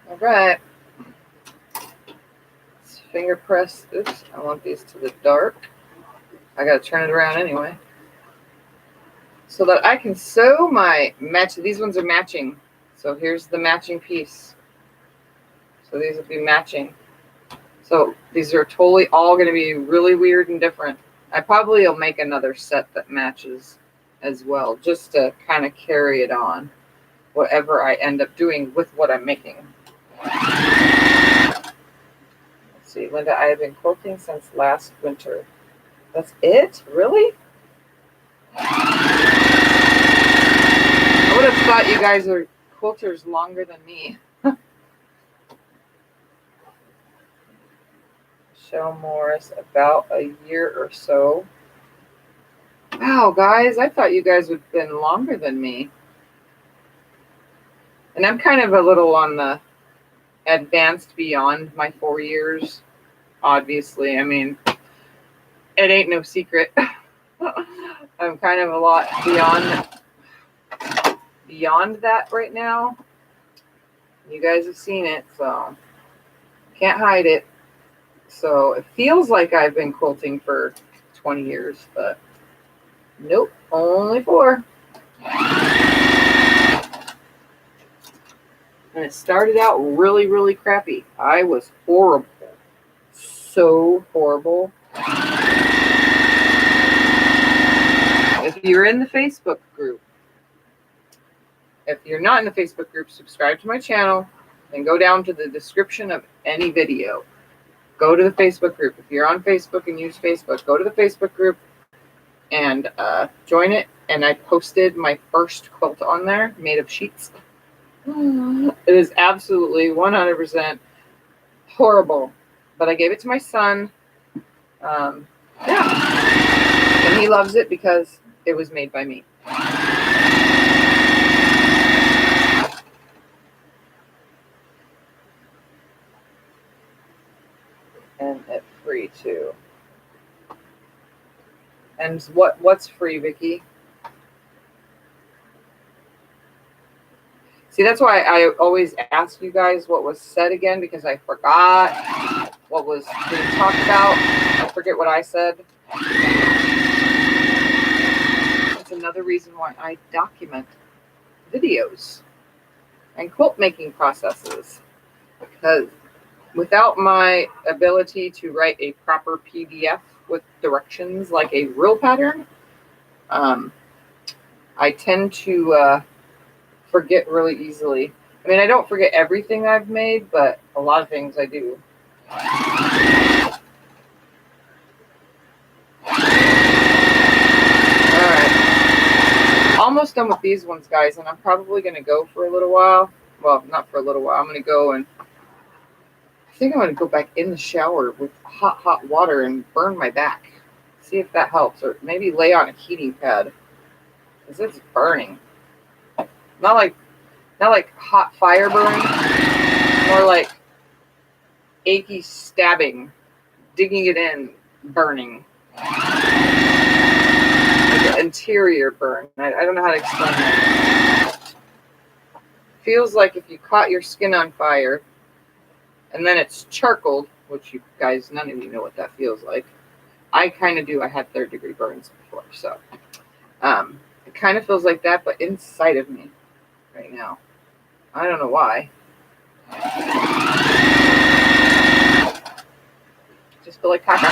All right. Let's finger press. Oops, I want these to the dark. I got to turn it around anyway. So that I can sew my match. These ones are matching. So here's the matching piece. So these will be matching. So these are totally all going to be really weird and different. I probably will make another set that matches as well, just to kind of carry it on, whatever I end up doing with what I'm making. Let's see, Linda, I have been quilting since last winter. That's it? Really? I would have thought you guys are quilters longer than me. Michelle Morris, about a year or so. Wow, guys, I thought you guys would have been longer than me. And I'm kind of a little on the advanced beyond my 4 years, obviously. I mean, it ain't no secret. I'm kind of a lot beyond that right now. You guys have seen it, so can't hide it. So it feels like I've been quilting for 20 years, but nope, only 4. And it started out really, really crappy. I was horrible. So horrible. If you're in the Facebook group, if you're not in the Facebook group, subscribe to my channel and go down to the description of any video. Go to the Facebook group. If you're on Facebook and use Facebook, go to the Facebook group and join it. And I posted my first quilt on there, made of sheets. It is absolutely 100% horrible. But I gave it to my son. Yeah. And he loves it because it was made by me. And it's free too. And what's free, Vicky? See, that's why I always ask you guys what was said again, because I forgot what was being talked about. I forget what I said. That's another reason why I document videos and quilt making processes, because without my ability to write a proper PDF with directions like a real pattern, I tend to forget really easily. I mean, I don't forget everything I've made, but a lot of things I do. Alright. Almost done with these ones, guys, and I'm probably going to go for a little while. Well, not for a little while. I'm going to go and I think I'm going to go back in the shower with hot water and burn my back. See if that helps. Or maybe lay on a heating pad, because it's burning. Not like hot fire burn, more like achy stabbing, digging it in, burning. Like an interior burn. I don't know how to explain that. Feels like if you caught your skin on fire and then it's charcoaled, which you guys, none of you know what that feels like. I kind of do. I had 3rd-degree burns before, so it kind of feels like that, but inside of me right now. I don't know why. Just feel like caca.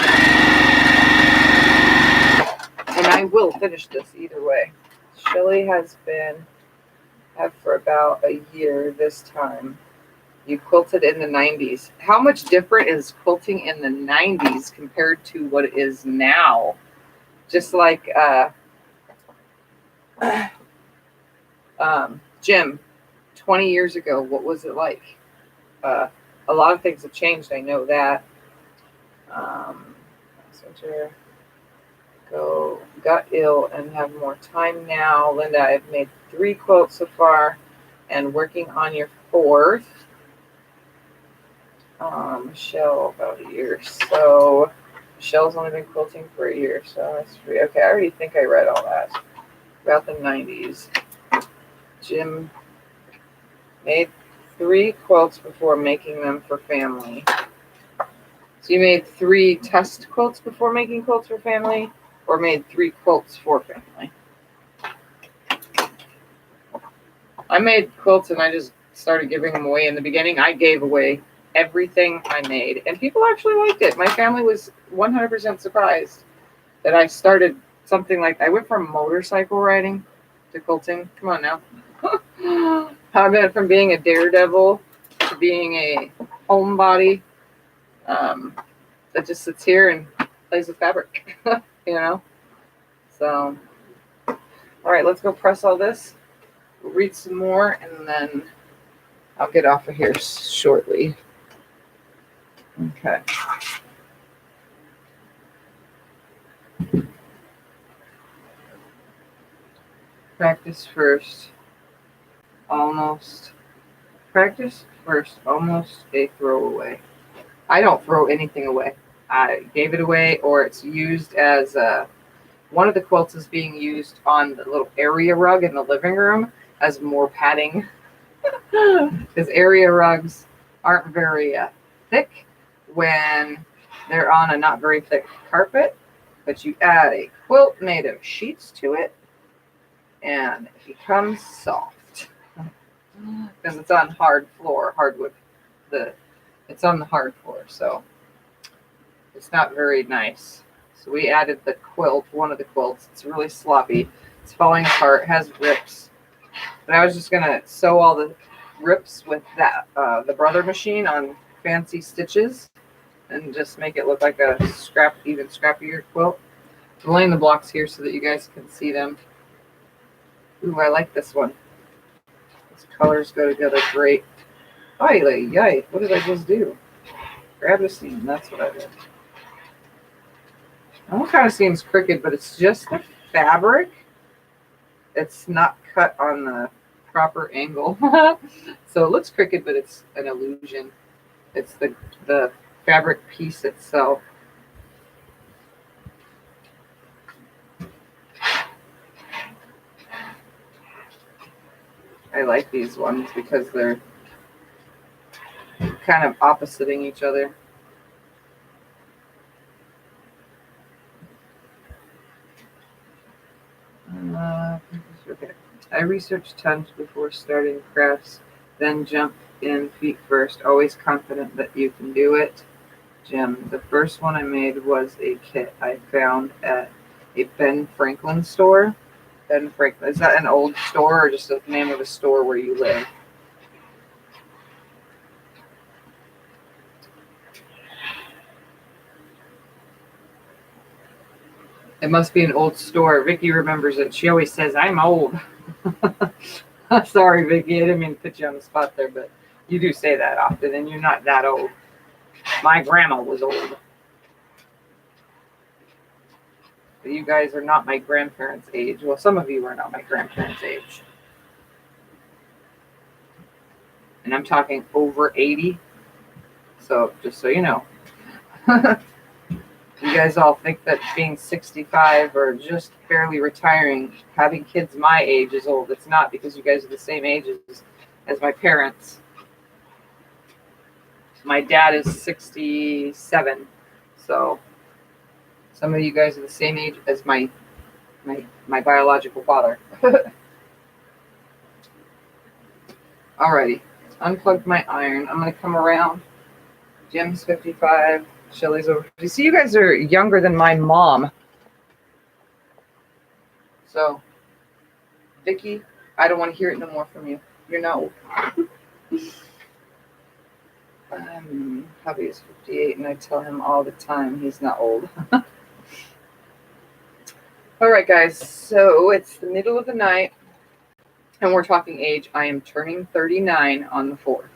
And I will finish this either way. Shelly has been for about a year this time. You quilted in the 90s. How much different is quilting in the 90s compared to what it is now? Just like Jim, 20 years ago, what was it like? A lot of things have changed. I know that. Got ill and have more time now. Linda, I've made 3 quilts so far and working on your 4th. Michelle, about a year. So Michelle's only been quilting for a year, so that's 3. Okay, I already think I read all that about the 90s. Jim made 3 quilts before making them for family. So you made 3 test quilts before making quilts for family, or made 3 quilts for family? I made quilts and I just started giving them away in the beginning. I gave away everything I made, and people actually liked it. My family was 100% surprised that I started something like, I went from motorcycle riding to quilting. Come on now. How I went from being a daredevil to being a homebody that just sits here and plays with fabric, you know? So, all right, let's go press all this. We'll read some more, and then I'll get off of here shortly. Okay. Practice first, almost. Practice first, almost a throwaway. I don't throw anything away. I gave it away, or it's used as one of the quilts is being used on the little area rug in the living room, as more padding. Because area rugs aren't very thick when they're on a not very thick carpet, but you add a quilt made of sheets to it and it becomes soft because it's on hardwood it's on the hard floor, so it's not very nice. So we added the quilt, one of the quilts. It's really sloppy, it's falling apart, it has rips, but I was just gonna sew all the rips with that the Brother machine on fancy stitches and just make it look like a even scrappier quilt. I'm laying the blocks here so that you guys can see them. Ooh, I like this one. These colors go together great. Yay, what did I just do? Grab the seam, that's what I did. All kind of seems crooked, but it's just the fabric. It's not cut on the proper angle. So it looks crooked, but it's an illusion. It's the fabric piece itself. I like these ones because they're kind of oppositing each other. Okay. I research tons before starting crafts, then jump in feet first, always confident that you can do it. Jim, the first one I made was a kit I found at a Ben Franklin store. Ben Franklin, is that an old store or just the name of a store where you live? It must be an old store. Vicky remembers it. She always says, I'm old. Sorry, Vicky. I didn't mean to put you on the spot there, but you do say that often, and you're not that old. My grandma was old. But you guys are not my grandparents' age. Well, some of you are not my grandparents' age. And I'm talking over 80. So, just so you know. You guys all think that being 65 or just barely retiring, having kids my age is old. It's not, because you guys are the same age as my parents. My dad is 67, so some of you guys are the same age as my biological father. Alrighty, unplugged my iron. I'm gonna come around. Jim's 55. Shelly's over 50. See, you guys are younger than my mom. So, Vicky, I don't want to hear it no more from you. You're not old. Hubby is 58, and I tell him all the time he's not old. All right, guys. So it's the middle of the night, and we're talking age. I am turning 39 on the 4th.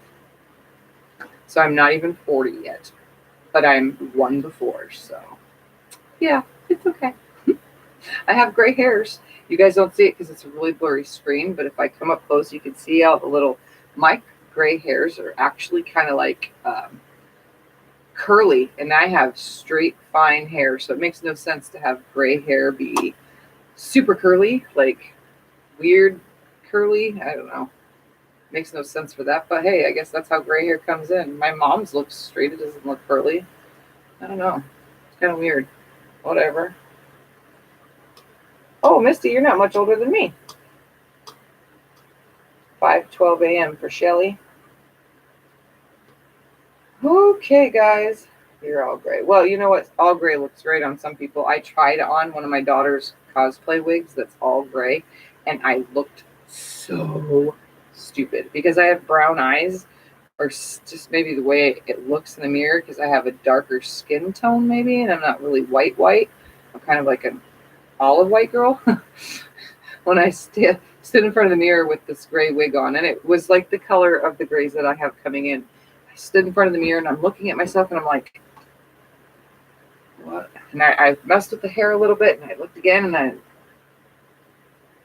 So I'm not even 40 yet. But I'm one before, so yeah, it's okay. I have gray hairs. You guys don't see it because it's a really blurry screen, but if I come up close, you can see all the little, my gray hairs are actually kind of like curly, and I have straight, fine hair, so it makes no sense to have gray hair be super curly, like weird curly. I don't know. Makes no sense for that, but hey, I guess that's how gray hair comes in. My mom's looks straight. It doesn't look curly. I don't know. It's kind of weird. Whatever. Oh, Misty, you're not much older than me. 5:12 a.m. for Shelly. Okay, guys. You're all gray. Well, you know what? All gray looks great on some people. I tried on one of my daughter's cosplay wigs that's all gray, and I looked so stupid because I have brown eyes, or just maybe the way it looks in the mirror because I have a darker skin tone maybe, and I'm not really white. I'm kind of like an olive white girl. When I stood in front of the mirror with this gray wig on, and it was like the color of the grays that I have coming in. I stood in front of the mirror and I'm looking at myself and I'm like, what? And I messed with the hair a little bit, and I looked again, and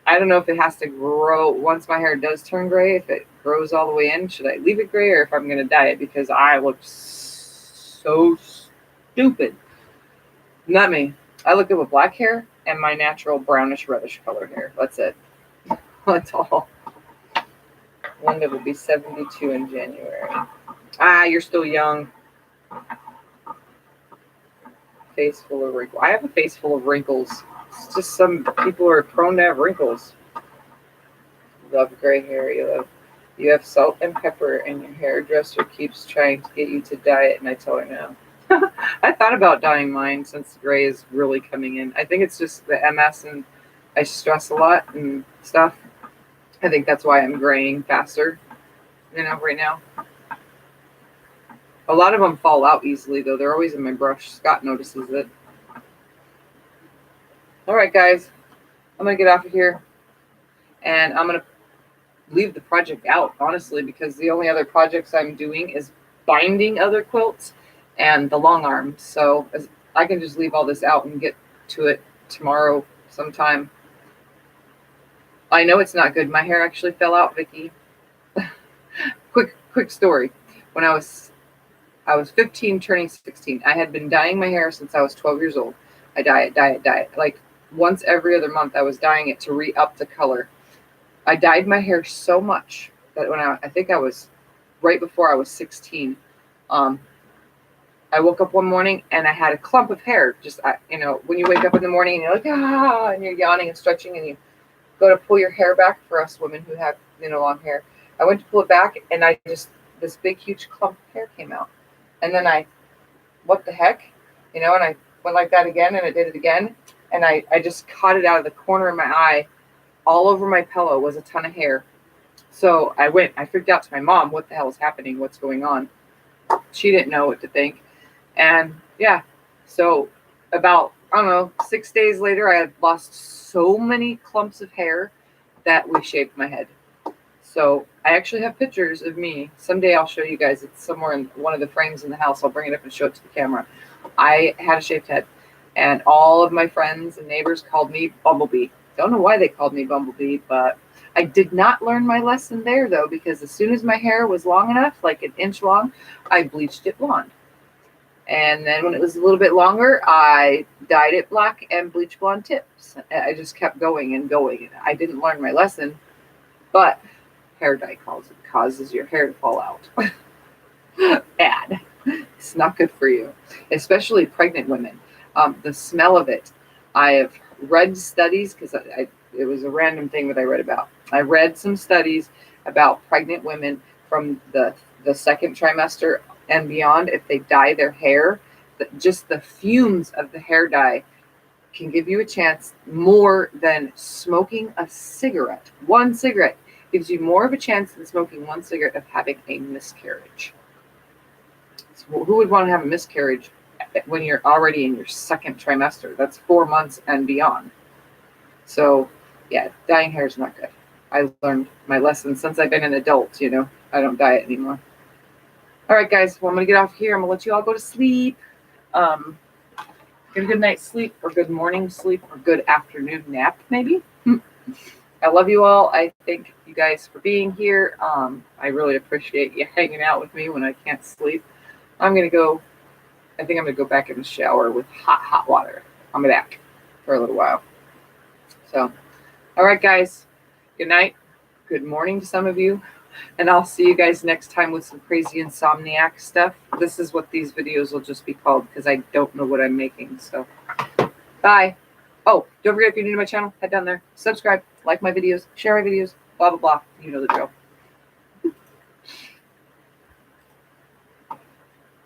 I don't know if it has to grow once my hair does turn gray, if it grows all the way in. Should I leave it gray or if I'm going to dye it? Because I look so stupid. Not me. I look good with black hair and my natural brownish reddish color hair. That's it. That's all. Linda will be 72 in January. Ah, you're still young. Face full of wrinkles. I have a face full of wrinkles. It's just some people are prone to have wrinkles. Love gray hair. You have salt and pepper, and your hairdresser keeps trying to get you to dye it, and I tell her no. I thought about dyeing mine since gray is really coming in. I think it's just the MS and I stress a lot and stuff. I think that's why I'm graying faster, right now. A lot of them fall out easily, though. They're always in my brush. Scott notices it. All right, guys. I'm going to get off of here, and I'm going to leave the project out, honestly, because the only other projects I'm doing is binding other quilts and the long arms. So I can just leave all this out and get to it tomorrow sometime. I know it's not good. My hair actually fell out, Vicky. quick story. When I was 15 turning 16. I had been dyeing my hair since I was 12 years old. I dye it. Like once every other month I was dyeing it to re-up the color. I dyed my hair so much that when I think I was right before I was 16, I woke up one morning and I had a clump of hair. Just, when you wake up in the morning and you're like, and you're yawning and stretching and you go to pull your hair back, for us women who have, long hair. I went to pull it back and this big, huge clump of hair came out. And then what the heck? And I went like that again and I did it again. And I just caught it out of the corner of my eye. All over my pillow was a ton of hair. So I freaked out to my mom. What the hell is happening? What's going on? She didn't know what to think. And yeah, so about, 6 days later, I had lost so many clumps of hair that we shaved my head. So I actually have pictures of me. Someday I'll show you guys. It's somewhere in one of the frames in the house. I'll bring it up and show it to the camera. I had a shaved head, and all of my friends and neighbors called me Bumblebee. Don't know why they called me Bumblebee, but I did not learn my lesson there, though, because as soon as my hair was long enough, like an inch long, I bleached it blonde. And then when it was a little bit longer, I dyed it black and bleached blonde tips. I just kept going and going. I didn't learn my lesson, but hair dye causes your hair to fall out. Bad. It's not good for you, especially pregnant women. The smell of it. I have read studies because it was a random thing that I read about. I read some studies about pregnant women from the second trimester and beyond. If they dye their hair, just the fumes of the hair dye can give you a chance more than smoking a cigarette. One cigarette gives you more of a chance than smoking one cigarette of having a miscarriage. So who would want to have a miscarriage when you're already in your second trimester? That's 4 months and beyond. So yeah, dyeing hair is not good. I learned my lesson since I've been an adult, I don't dye it anymore. All right, guys, well, I'm going to get off here. I'm going to let you all go to sleep. Get a good night's sleep or good morning sleep or good afternoon nap, maybe. I love you all. I thank you guys for being here. I really appreciate you hanging out with me when I can't sleep. I think I'm going to go back in the shower with hot water. I'm back for a little while. So, all right, guys. Good night. Good morning to some of you. And I'll see you guys next time with some crazy insomniac stuff. This is what these videos will just be called because I don't know what I'm making. So, bye. Oh, don't forget, if you're new to my channel, head down there, subscribe, like my videos, share my videos, blah, blah, blah. You know the drill.